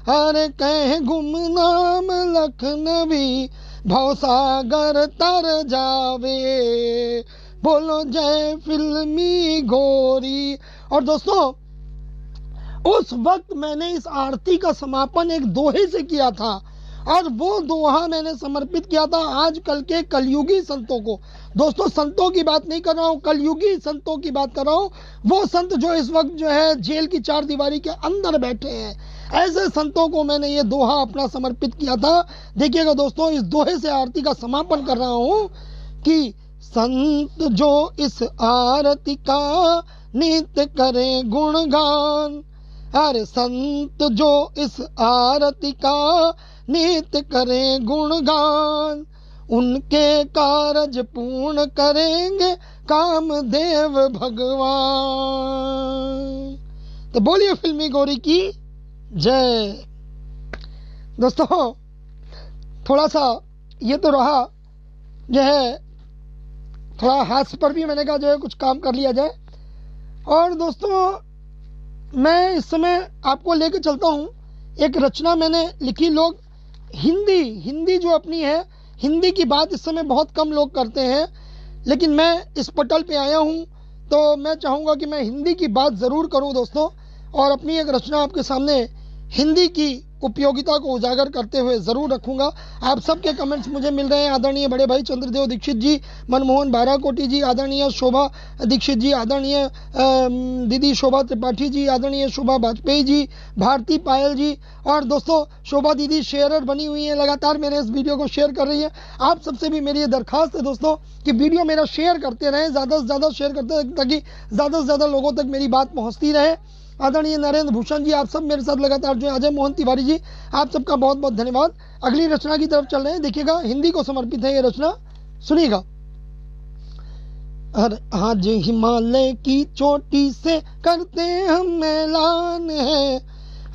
हर कह गुमनाम लखनवी, भवसागर तर जावे, बोलो जय फिल्मी गोरी। और दोस्तों, उस वक्त मैंने इस आरती का समापन एक दोहे से किया था, और वो दोहा मैंने समर्पित किया था आजकल के कलयुगी संतों को। दोस्तों, संतों की बात नहीं कर रहा हूं, कलयुगी संतों की बात कर रहा हूं। वो संत जो इस वक्त जो है जेल की चार दीवारी के अंदर बैठे हैं, ऐसे संतों को मैंने ये दोहा अपना समर्पित किया था। देखिएगा दोस्तों, इस दोहे से आरती का समापन कर रहा हूं कि संत जो इस आरती का नित्य करे गुणगान, अरे संत जो इस आरती का नित्य करे गुणगान, उनके कारज पूर्ण करेंगे कामदेव भगवान। तो बोलिए फिल्मी गौरी की जय। दोस्तों, थोड़ा सा ये तो रहा जो है थोड़ा हास्य पर भी मैंने कहा जो है कुछ काम कर लिया जाए। और दोस्तों मैं इस समय आपको लेके चलता हूँ, एक रचना मैंने लिखी। लोग हिंदी जो अपनी है, हिंदी की बात इस समय बहुत कम लोग करते हैं, लेकिन मैं इस पटल पे आया हूँ तो मैं चाहूँगा कि मैं हिंदी की बात ज़रूर करूँ दोस्तों, और अपनी एक रचना आपके सामने हिंदी की उपयोगिता को उजागर करते हुए ज़रूर रखूंगा। आप सबके कमेंट्स मुझे मिल रहे हैं। आदरणीय बड़े भाई चंद्रदेव दीक्षित जी, मनमोहन बाराकोटी जी, आदरणीय शोभा दीक्षित जी, आदरणीय दीदी शोभा त्रिपाठी जी, आदरणीय शोभा वाजपेयी जी, भारती पायल जी, और दोस्तों शोभा दीदी शेयरर बनी हुई है, लगातार मेरे इस वीडियो को शेयर कर रही है। आप सबसे भी मेरी ये दरखास्त है दोस्तों कि वीडियो मेरा शेयर करते रहें, ज़्यादा से ज़्यादा शेयर करते रहें ताकि ज़्यादा से ज़्यादा लोगों तक मेरी बात पहुँचती रहे। आदरणीय नरेंद्र भूषण जी, आप सब मेरे साथ लगातार जो है, अजय मोहन तिवारी जी, आप सबका बहुत बहुत धन्यवाद। अगली रचना की तरफ चल रहे हैं। देखिएगा, हिंदी को समर्पित है ये रचना, सुनिएगा। आज हिमालय की चोटी से करते हम ऐलान है,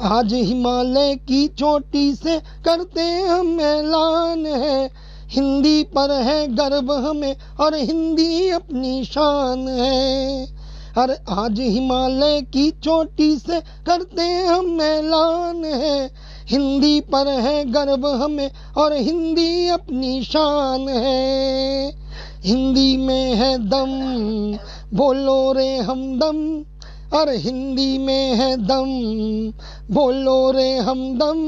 आज हिमालय की चोटी से करते हम ऐलान है, हिंदी पर है गर्व हमें और हिंदी अपनी शान है। अरे आज हिमालय की चोटी से करते हम ऐलान है, हिंदी पर है गर्व हमें और हिंदी अपनी शान है। हिंदी में है दम, बोलो रे हमदम, अरे हिंदी में है दम, बोलो रे हमदम।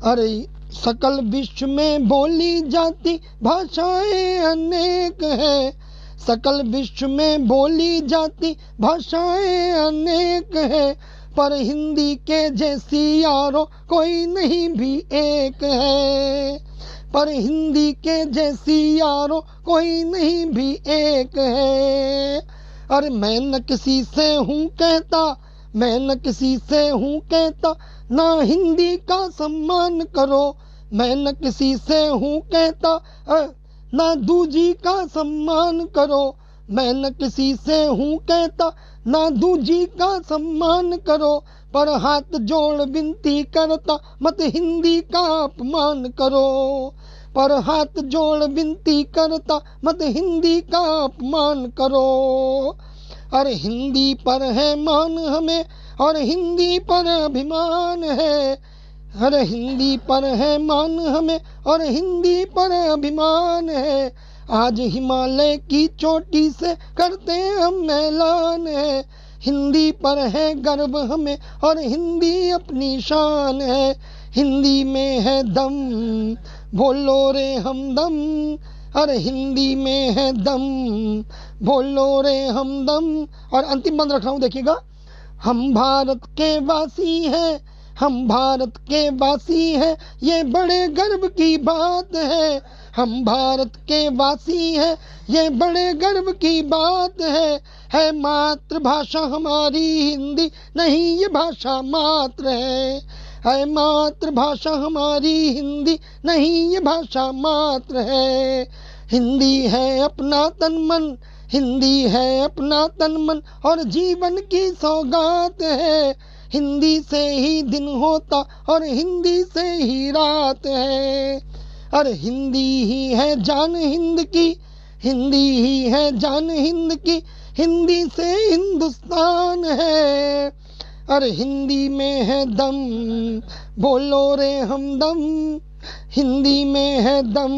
अरे सकल विश्व में बोली जाती भाषाएं अनेक है, सकल विश्व में बोली जाती भाषाएं अनेक है, पर हिंदी के जैसी यारो कोई नहीं भी एक है, पर हिंदी के जैसी यारो कोई नहीं भी एक है। अरे मैं न किसी से हूँ कहता, मैं न किसी से हूँ कहता, ना हिंदी का सम्मान करो, मैं न किसी से हूँ कहता, ना दूजी का सम्मान करो, मैं न किसी से हूँ कहता, ना दूजी का सम्मान करो, पर हाथ जोड़ विनती करता मत हिंदी का अपमान करो, पर हाथ जोड़ विनती करता मत हिंदी का अपमान करो। अरे हिंदी पर है मान हमें और हिंदी पर अभिमान है, अरे हिंदी पर है मान हमें और हिंदी पर अभिमान है। आज हिमालय की चोटी से करते हम ऐलान है, हिंदी पर है गर्व हमें और हिंदी अपनी शान है। हिंदी में है दम, बोलो रे हमदम, अरे हिंदी में है दम, बोलो रे हमदम। और अंतिम बंद रख रहा हूँ, देखिएगा। हम भारत के वासी हैं, हम भारत के वासी हैं, ये बड़े गर्व की बात है, हम भारत के वासी हैं, ये बड़े गर्व की बात है मातृभाषा हमारी हिंदी, नहीं ये भाषा मात्र है मातृभाषा हमारी हिंदी, नहीं ये भाषा मात्र है। हिंदी है अपना तन मन, हिंदी है अपना तन मन और जीवन की सौगात है, हिंदी से ही दिन होता और हिंदी से ही रात है। अरे हिंदी ही है जान हिंद की, हिंदी ही है जान हिंद की, हिंदी से हिंदुस्तान है। अरे हिंदी में है दम, बोलो रे हमदम, हिंदी में है दम,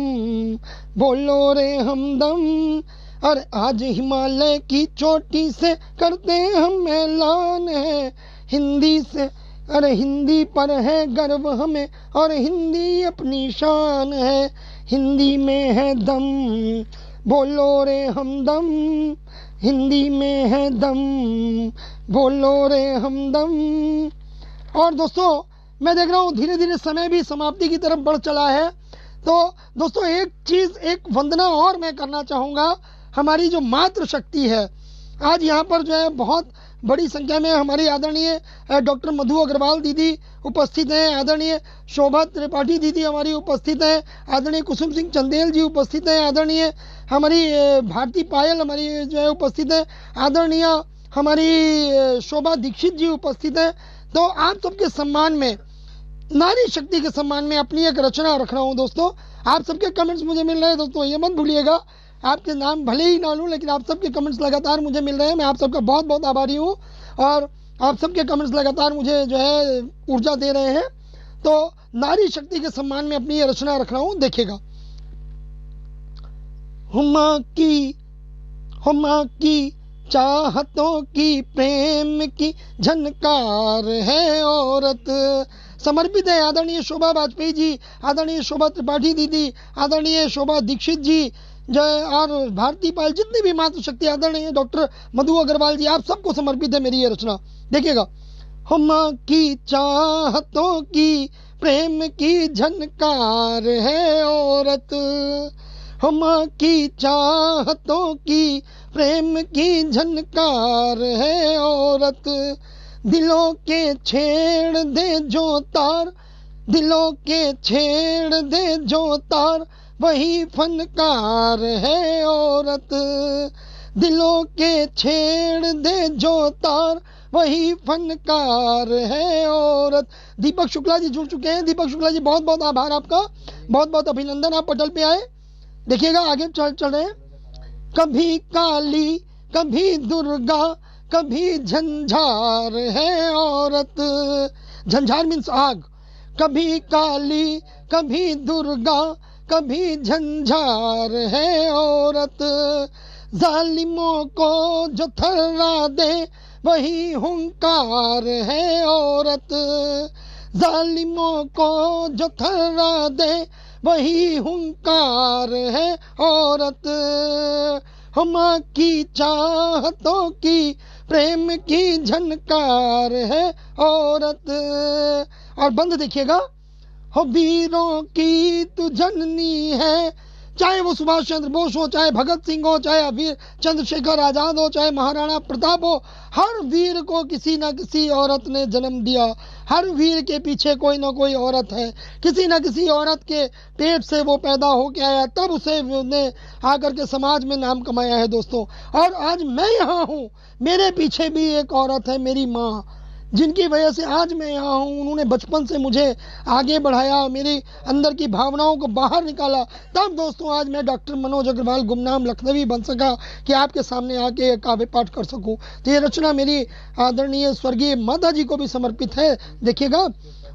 बोलो रे हमदम। अरे आज हिमालय की चोटी से करते हम ऐलान है, हिंदी से, अरे हिंदी पर है गर्व हमें और हिंदी अपनी शान है। हिंदी में है दम, बोलो रे हमदम, हिंदी में है दम, बोलो रे हमदम। और दोस्तों मैं देख रहा हूँ धीरे धीरे समय भी समाप्ति की तरफ बढ़ चला है, तो दोस्तों एक चीज, एक वंदना और मैं करना चाहूँगा। हमारी जो मातृशक्ति है, आज यहाँ पर जो है बहुत बड़ी संख्या में हमारी आदरणीय डॉक्टर मधु अग्रवाल दीदी उपस्थित हैं, आदरणीय शोभा त्रिपाठी दीदी हमारी उपस्थित हैं, आदरणीय कुसुम सिंह चंदेल जी उपस्थित हैं, आदरणीय हमारी भारती पायल हमारी जो है उपस्थित है, आदरणीय हमारी शोभा दीक्षित जी उपस्थित हैं। तो आप सबके सम्मान में नारी शक्ति के सम्मान में अपनी एक रचना रख रहा हूं दोस्तों। आप सबके कमेंट्स मुझे मिल रहे हैं दोस्तों, ये मत भूलिएगा। आपके नाम भले ही ना लूं, लेकिन आप सबके कमेंट्स लगातार मुझे मिल रहे हैं। मैं आप सबका बहुत बहुत आभारी हूं और आप सबके कमेंट्स लगातार मुझे जो है ऊर्जा दे रहे हैं। तो नारी शक्ति के सम्मान में अपनी ये रचना रख रहा हूं, देखिएगा। हुमा की चाहतों की प्रेम की झनकार है औरत। समर्पित है आदरणीय शोभा वाजपेयी जी, आदरणीय शोभा त्रिपाठी दीदी, आदरणीय शोभा दीक्षित जी, जय और भारती पाल, जितनी भी मातृशक्ति, आदरणीय डॉक्टर मधु अग्रवाल जी, आप सबको समर्पित है मेरी ये रचना। देखिएगा। हुमा की चाहतों की प्रेम की झनकार है औरत। हुमा की चाहतों की प्रेम की झनकार है औरत। दिलों के छेड़ दे जो तार, दिलों के छेड़ दे जो तार, वही फनकार है औरत। दिलों के छेड़ दे जो तार, वही फनकार है औरत। दीपक शुक्ला जी जुड़ चुके हैं। दीपक शुक्ला जी बहुत बहुत आभार आपका, बहुत बहुत अभिनंदन, आप पटल पे आए। देखिएगा आगे चल रहे हैं। कभी काली कभी दुर्गा कभी झंझार है औरत। झंझार मीन्स आग। कभी काली कभी दुर्गा कभी झंझार है औरत। जालिमों को जो थर्रा दे वही हुंकार है औरत। जालिमों को जो थर्रा दे वही हुंकार है औरत। हुमा की चाहतों की प्रेम की झनकार है औरत। और बंद देखिएगा। हो वीरों की तू जननी है, चाहे वो सुभाष चंद्र बोस हो, चाहे भगत सिंह हो, चाहे वीर चंद्रशेखर आजाद हो, चाहे महाराणा प्रताप हो, हर वीर को किसी न किसी औरत ने जन्म दिया। हर वीर के पीछे कोई ना कोई औरत है। किसी न किसी औरत के पेट से वो पैदा होके आया, तब उसे आकर के समाज में नाम कमाया है दोस्तों। और आज मैं यहाँ हूँ, मेरे पीछे भी एक औरत है, मेरी माँ, जिनकी वजह से आज मैं यहाँ हूँ। उन्होंने बचपन से मुझे आगे बढ़ाया, मेरे अंदर की भावनाओं को बाहर निकाला, तब दोस्तों आज मैं डॉक्टर मनोज अग्रवाल गुमनाम लखनवी बन सका कि आपके सामने आके काव्य पाठ कर सकूं। तो ये रचना मेरी आदरणीय स्वर्गीय माता जी को भी समर्पित है। देखिएगा।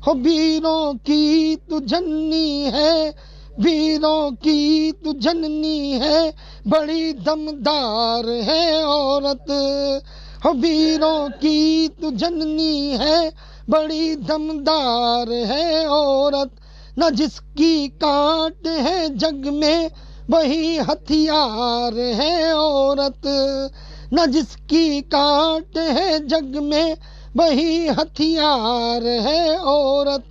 हो वीरों की तू जननी है, वीरों की तू जननी है, बड़ी दमदार है औरत। हो वीरों की तू जननी है, बड़ी दमदार है औरत। न जिसकी काट है जग में वही हथियार है औरत। न जिसकी काट है जग में वही हथियार है औरत।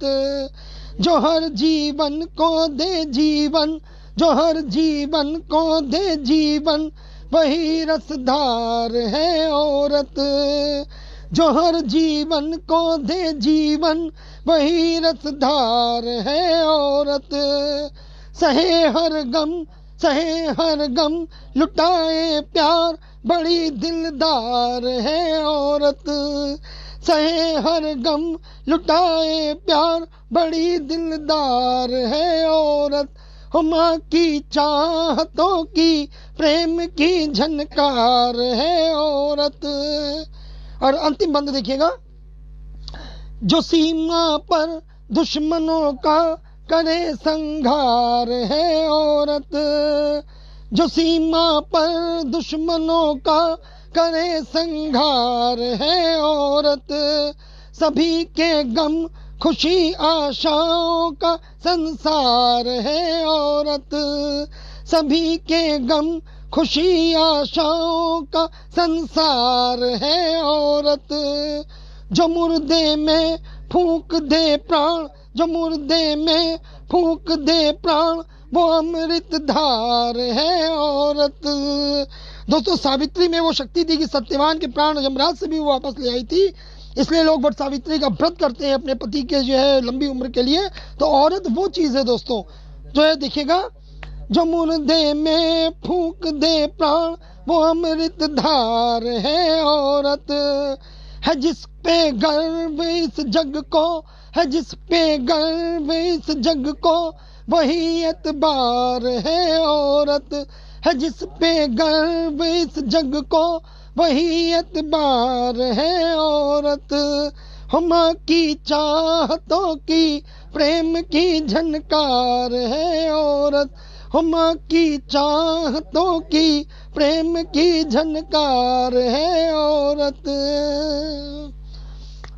जो हर जीवन को दे जीवन, जो हर जीवन को दे जीवन, वही रसधार है औरत। जो हर जीवन को दे जीवन, वही रसधार है औरत। सहे हर गम, सहे हर गम, लुटाए प्यार, बड़ी दिलदार है औरत। सहे हर गम, लुटाए प्यार, बड़ी दिलदार है औरत। हुमा की चाहतों की प्रेम की झनकार है औरत। और अंतिम बंद देखिएगा। जो सीमा पर दुश्मनों का करे संघार है औरत। जो सीमा पर दुश्मनों का करे संघार है औरत। सभी के गम खुशी आशाओं का संसार है औरत। सभी के गम खुशी आशाओं का संसार है औरत। जो मुर्दे में फूंक दे प्राण, जो मुर्दे में फूंक दे प्राण, वो अमृत धार है औरत। दोस्तों सावित्री में वो शक्ति थी कि सत्यवान के प्राण यमराज से भी वो वापस ले आई थी। इसलिए लोग वट सावित्री का व्रत करते हैं अपने पति के जो है लंबी उम्र के लिए। तो औरत वो चीज है दोस्तों जो है। देखिएगा। जो मुर्दे में फूंक दे प्राण, वो अमृत धार है औरत। है जिस पे गर्व इस जग को, है जिस पे गर्व इस जग को, वही एतबार है औरत। है जिस पे गर्व इस जग को, वही एतबार है औरत। हम की चाहतों की प्रेम की झनकार है औरत। हम की चाहतों की प्रेम की झनकार है औरत।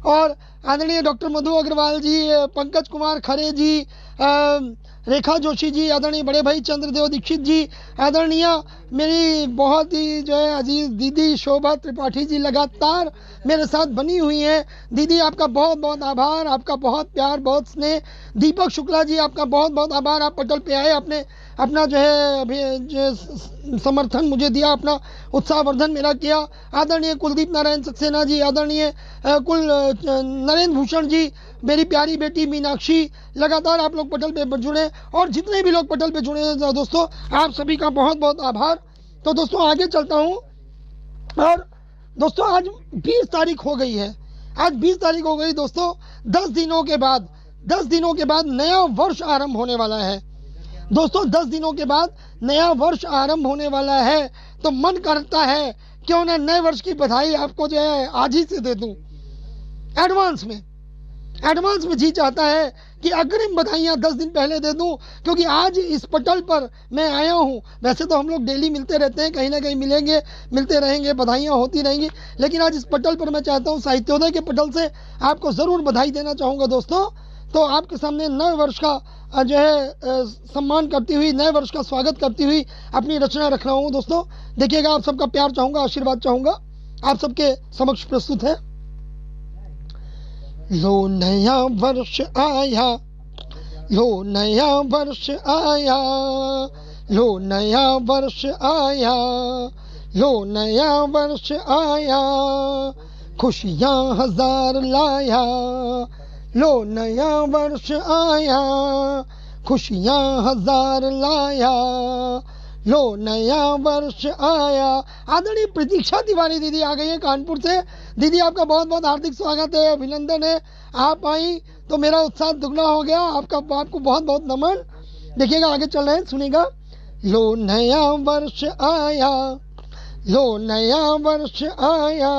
और आदरणीय डॉक्टर मधु अग्रवाल जी, पंकज कुमार खरे जी, रेखा जोशी जी, आदरणीय बड़े भाई चंद्रदेव दीक्षित जी, आदरणीय मेरी बहुत ही जो है अजीज दीदी शोभा त्रिपाठी जी लगातार मेरे साथ बनी हुई हैं। दीदी आपका बहुत बहुत आभार, आपका बहुत प्यार, बहुत स्नेह। दीपक शुक्ला जी आपका बहुत बहुत आभार, आप पटल पे आए, आपने अपना जो है अभी जो समर्थन मुझे दिया, अपना उत्साहवर्धन मेरा किया। आदरणीय कुलदीप नारायण सक्सेना जी, आदरणीय नरेंद्र भूषण जी, मेरी प्यारी बेटी मीनाक्षी, लगातार आप लोग पटल पे जुड़े, और जितने भी लोग पटल पे जुड़े हैं दोस्तों, आप सभी का बहुत बहुत आभार। तो दोस्तों आगे चलता हूँ, और दोस्तों आज 20 तारीख हो गई है, आज 20 तारीख हो गई दोस्तों। 10 दिनों के बाद नया वर्ष आरंभ होने वाला है दोस्तों। 10 दिनों के बाद नया वर्ष आरंभ होने वाला है, तो मन करता है क्यों ना नए वर्ष की बधाई आपको जो है आज ही से दे दूं, एडवांस में जी चाहता है कि अग्रिम बधाइयां 10 दिन पहले दे दूं, क्योंकि आज इस पटल पर मैं आया हूं। वैसे तो हम लोग डेली मिलते रहते हैं, कहीं ना कहीं मिलते रहेंगे, बधाइयां होती रहेंगी, लेकिन आज इस पटल पर मैं चाहता हूं, साहित्योदय के पटल से आपको जरूर बधाई देना चाहूंगा दोस्तों। तो आपके सामने नए वर्ष का जो है सम्मान करती हुई, नए वर्ष का स्वागत करती हुई अपनी रचना रख रहा हूं दोस्तों। देखिएगा, आप सबका प्यार चाहूंगा, आशीर्वाद चाहूंगा, आप सबके समक्ष प्रस्तुत है। लो नया वर्ष आया, लो नया वर्ष आया, लो नया वर्ष आया, लो नया वर्ष आया, खुशियां हजार लाया। लो नया वर्ष आया, खुशियां हजार लाया, लो नया वर्ष आया। आदरणीय प्रतीक्षा तिवारी दीदी आ गई है कानपुर से। दीदी आपका बहुत बहुत हार्दिक स्वागत है, अभिनंदन है। आप आई तो मेरा उत्साह दुगना हो गया। आपको बहुत बहुत नमन। देखिएगा, आगे चल रहे हैं, सुनिएगा। लो नया वर्ष आया, लो नया वर्ष आया,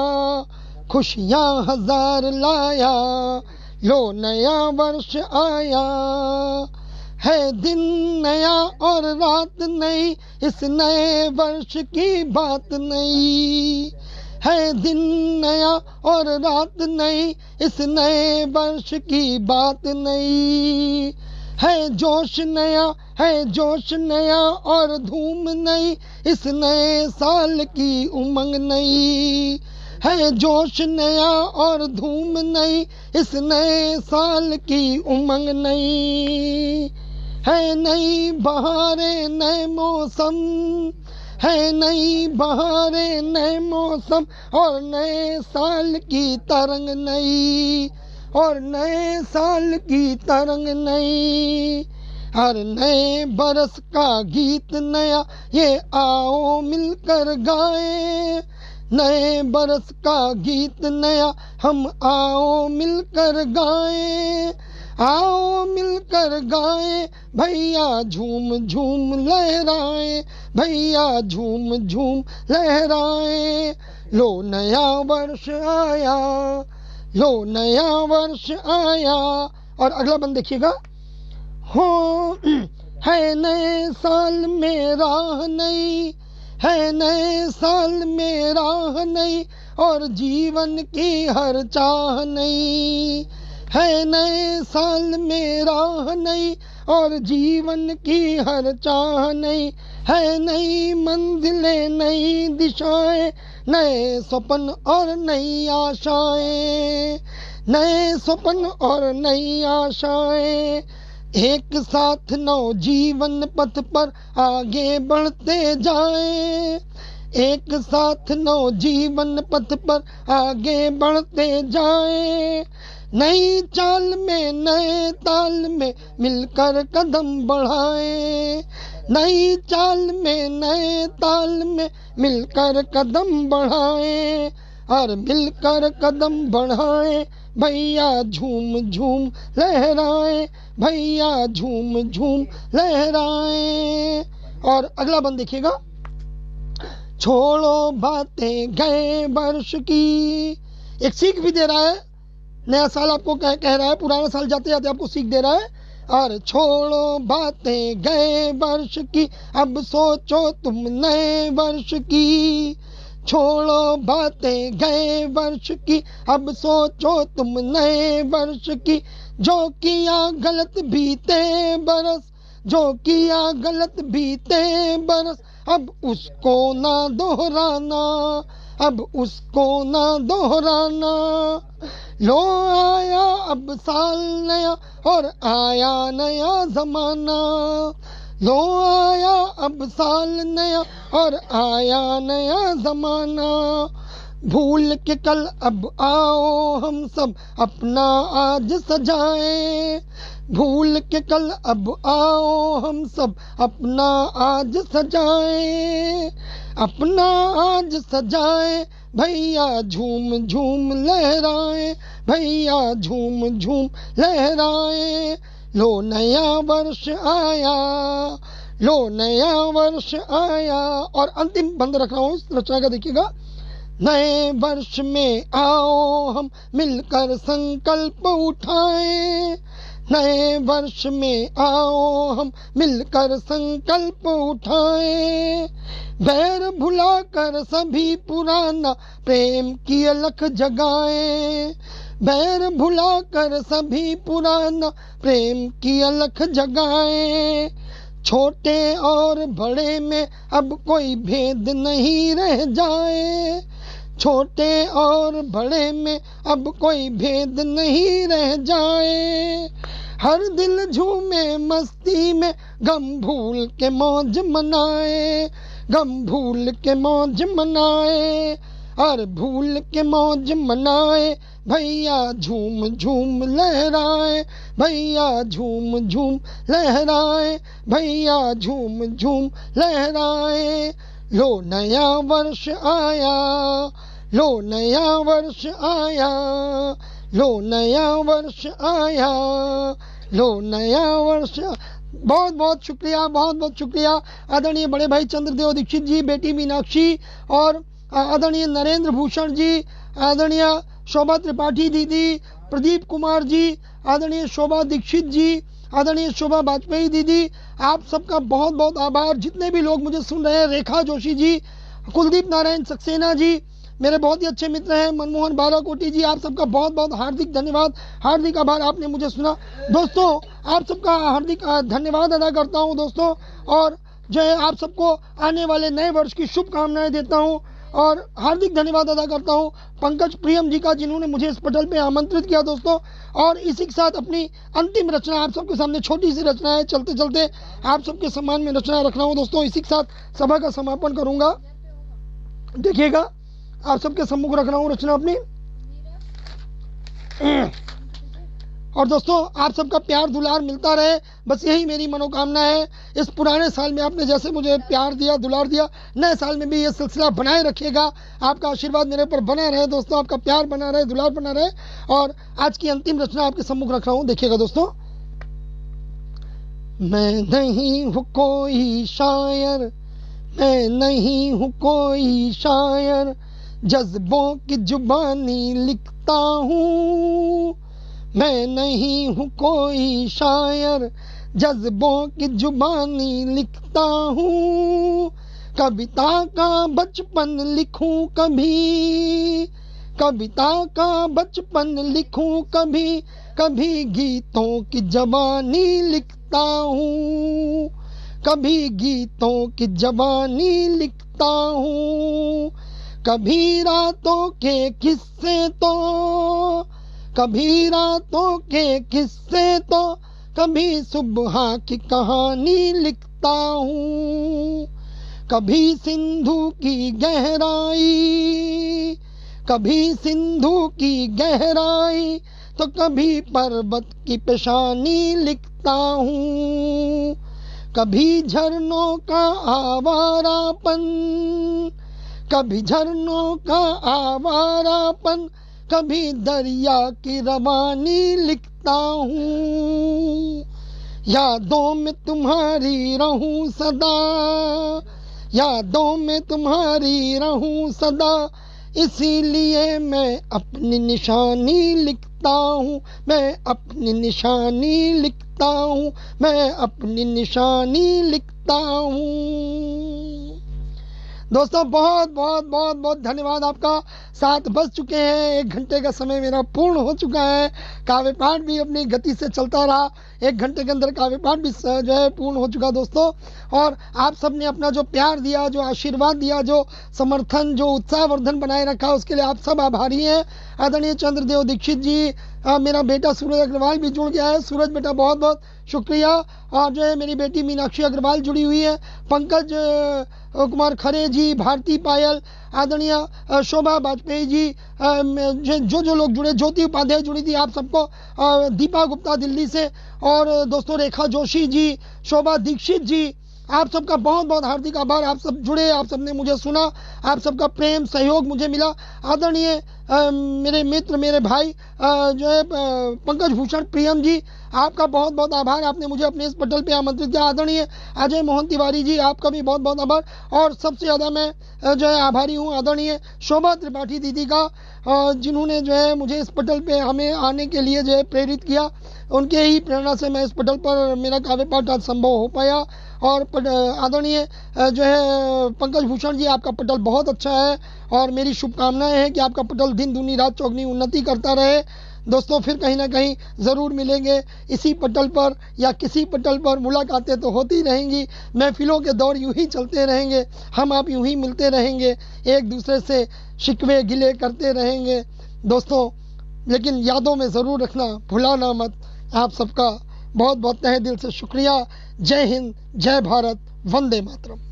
खुशियां हजार लाया, लो नया वर्ष आया। है दिन नया और रात नई, इस नए वर्ष की बात नई। है दिन नया और रात नई, इस नए वर्ष की बात नई। है जोश नया और धूम नई, इस नए साल की उमंग नई। है जोश नया और धूम नई, इस नए साल की उमंग नई। है नई बहारें नए मौसम, है नई बहारें नए मौसम, और नए साल की तरंग नई, और नए साल की तरंग नई। हर नए बरस का गीत नया, ये आओ मिलकर गाएं। नए बरस का गीत नया, हम आओ मिलकर गाएं। आओ मिलकर गाएं, भैया झूम झूम लहराएं, भैया झूम झूम लहराएं। लो नया वर्ष आया, लो नया वर्ष आया। और अगला बंद देखिएगा। हो है नए साल में राह नई, है नए साल में राह नई, और जीवन की हर चाह नई। है नए साल में राह नई, और जीवन की हर चाह नई। है नई मंजिलें नई दिशाएं, नए सपन और नई आशाएं। नए सपन और नई आशाएं, एक साथ नौ जीवन पथ पर आगे बढ़ते जाएं। एक साथ नौ जीवन पथ पर आगे बढ़ते जाएं। नई चाल में नए ताल में मिलकर कदम बढ़ाएं। नई चाल में नए ताल में मिलकर कदम बढ़ाएं। और मिलकर कदम बढ़ाएं भैया झूम झूम लहराएं, भैया झूम झूम लहराएं। और अगला बंद देखिएगा, छोड़ो बातें गए वर्ष की। एक सीख भी दे रहा है, नया साल आपको कह रहा है, पुराना साल जाते जाते आपको सीख दे रहा है। और छोड़ो बातें गए वर्ष की, अब सोचो तुम नए वर्ष की। छोड़ो बातें गए वर्ष की, अब सोचो तुम नए वर्ष की। जो किया गलत बीते बरस, जो किया गलत बीते बरस, अब उसको ना दोहराना, अब उसको ना दोहराना। लो आया अब साल नया और आया नया जमाना। लो आया अब साल नया और आया नया जमाना। भूल के कल अब आओ हम सब अपना आज सजाएं। भूल के कल अब आओ हम सब अपना आज सजाएं, अपना आज सजाएं। भैया झूम झूम लहराएं, भैया झूम झूम लहराएं। लो नया वर्ष आया, लो नया वर्ष आया। और अंतिम बंद रख रहा हूं इस रचना का, देखिएगा। नए वर्ष में आओ हम मिलकर संकल्प उठाएं। नए वर्ष में आओ हम मिलकर संकल्प उठाएं। बैर भुलाकर सभी पुराना प्रेम की अलख जगाएं। बैर भुलाकर सभी पुराना प्रेम की अलख जगाएं। छोटे और बड़े में अब कोई भेद नहीं रह जाए। छोटे और बड़े में अब कोई भेद नहीं रह जाए। हर दिल झूमे मस्ती में, गम भूल के मौज मनाए। गम भूल के मौज मनाए और भूल के मौज मनाए। भैया झूम झूम लहराए, भैया झूम झूम लहराए, भैया झूम झूम लहराए। लो नया वर्ष आया, लो नया वर्ष आया, लो नया वर्ष आया, लो नया वर्ष। बहुत बहुत शुक्रिया, बहुत बहुत शुक्रिया आदरणीय बड़े भाई चंद्रदेव दीक्षित जी, बेटी मीनाक्षी और आदरणीय नरेंद्र भूषण जी, आदरणीय शोभा त्रिपाठी दीदी, प्रदीप कुमार जी, आदरणीय शोभा दीक्षित जी, आदरणीय शोभा वाजपेयी दीदी, आप सबका बहुत बहुत आभार। जितने भी लोग मुझे सुन रहे हैं, रेखा जोशी जी, कुलदीप नारायण सक्सेना जी, मेरे बहुत ही अच्छे मित्र हैं, मनमोहन बाराकोटी जी, आप सबका बहुत बहुत हार्दिक धन्यवाद, हार्दिक आभार, आपने मुझे सुना। दोस्तों आप सबका हार्दिक धन्यवाद अदा करता हूं दोस्तों, और जो है आप सबको आने वाले नए वर्ष की शुभकामनाएं देता हूं और हार्दिक धन्यवाद अदा करता हूं पंकज प्रियम जी का, जिन्होंने मुझे इस पटल पे आमंत्रित किया दोस्तों। और इसी के साथ अपनी अंतिम रचना आप सबके सामने, छोटी सी रचना है, चलते चलते आप सबके सम्मान में रचना रख रहा हूं दोस्तों। इसी के साथ सभा का समापन करूंगा। देखिएगा, आप सबके सम्मुख रख रहा हूं रचना अपनी। और दोस्तों आप सबका प्यार दुलार मिलता रहे, बस यही मेरी मनोकामना है। इस पुराने साल में आपने जैसे मुझे प्यार दिया, दुलार दिया, नए साल में भी ये सिलसिला बनाए रखिएगा। आपका आशीर्वाद मेरे ऊपर बना रहे दोस्तों, आपका प्यार बना रहे, दुलार बना रहे। और आज की अंतिम रचना आपके सम्मुख रख रहा हूं, देखिएगा दोस्तों। मैं नहीं हूं कोई शायर, मैं नहीं हूं कोई शायर, जज्बों की जुबानी लिखता हूँ। मैं नहीं हूँ कोई शायर, जज्बों की जुबानी लिखता हूँ। कविता का बचपन लिखूं कभी, कविता का बचपन लिखूं कभी, कभी गीतों की जवानी लिखता हूँ। कभी गीतों की जवानी लिखता हूँ। कभी रातों के किस्से तो, कभी रातों के किस्से तो, कभी सुबह की कहानी लिखता हूँ। कभी सिंधु की गहराई, कभी सिंधु की गहराई, तो कभी पर्वत की पेशानी लिखता हूँ। कभी झरनों का आवारापन, कभी झरनों का आवारापन, कभी दरिया की रवानी लिखता हूँ। यादों में तुम्हारी रहूं सदा, यादों में तुम्हारी रहूं सदा, इसीलिए मैं अपनी निशानी लिखता हूँ, मैं अपनी निशानी लिखता हूँ, मैं अपनी निशानी लिखता हूँ। दोस्तों बहुत बहुत बहुत बहुत धन्यवाद आपका। 7 बज चुके हैं, 1 घंटे का समय मेरा पूर्ण हो चुका है। काव्य पाठ भी अपनी गति से चलता रहा, 1 घंटे के अंदर काव्य पाठ भी जो है पूर्ण हो चुका दोस्तों। और आप सब ने अपना जो प्यार दिया, जो आशीर्वाद दिया, जो समर्थन, जो उत्साहवर्धन बनाए रखा, उसके लिए आप सब आभारी हैं। आदरणीय चंद्रदेव दीक्षित जी, मेरा बेटा सूरज अग्रवाल भी जुड़ गया है। सूरज बेटा बहुत बहुत शुक्रिया। और जो है मेरी बेटी मीनाक्षी अग्रवाल जुड़ी हुई है, पंकज कुमार खरे जी, भारती पायल, आदरणीय शोभा वाजपेयी जी, जो लोग जुड़े, ज्योति उपाध्याय जुड़ी थी, आप सबको, दीपा गुप्ता दिल्ली से, और दोस्तों रेखा जोशी जी, शोभा दीक्षित जी, आप सबका बहुत बहुत हार्दिक आभार। आप सब जुड़े, आप सबने मुझे सुना, आप सबका प्रेम सहयोग मुझे मिला। आदरणीय मेरे मित्र, मेरे भाई जो है पंकज भूषण प्रियम जी, आपका बहुत बहुत आभार, आपने मुझे अपने इस पटल पे आमंत्रित किया। आदरणीय अजय मोहन तिवारी जी, आपका भी बहुत बहुत आभार। और सबसे ज़्यादा मैं जो है आभारी हूँ आदरणीय शोभा त्रिपाठी दीदी का, जिन्होंने जो है मुझे इस पटल पे हमें आने के लिए जो है प्रेरित किया। उनके ही प्रेरणा से मैं इस पटल पर मेरा काव्य पाठ आज संभव हो पाया। और आदरणीय जो है पंकज भूषण जी, आपका पटल बहुत अच्छा है, और मेरी शुभकामनाएं हैं कि आपका पटल दिन दूनी रात चौगनी उन्नति करता रहे। दोस्तों फिर कहीं ना कहीं ज़रूर मिलेंगे इसी पटल पर, या किसी पटल पर मुलाकातें तो होती रहेंगी, महफिलों के दौर यूं ही चलते रहेंगे, हम आप यूं ही मिलते रहेंगे, एक दूसरे से शिकवे गिले करते रहेंगे दोस्तों। लेकिन यादों में ज़रूर रखना, भुलाना मत। आप सबका बहुत बहुत तहे दिल से शुक्रिया। जय हिंद, जय भारत, वंदे मातरम।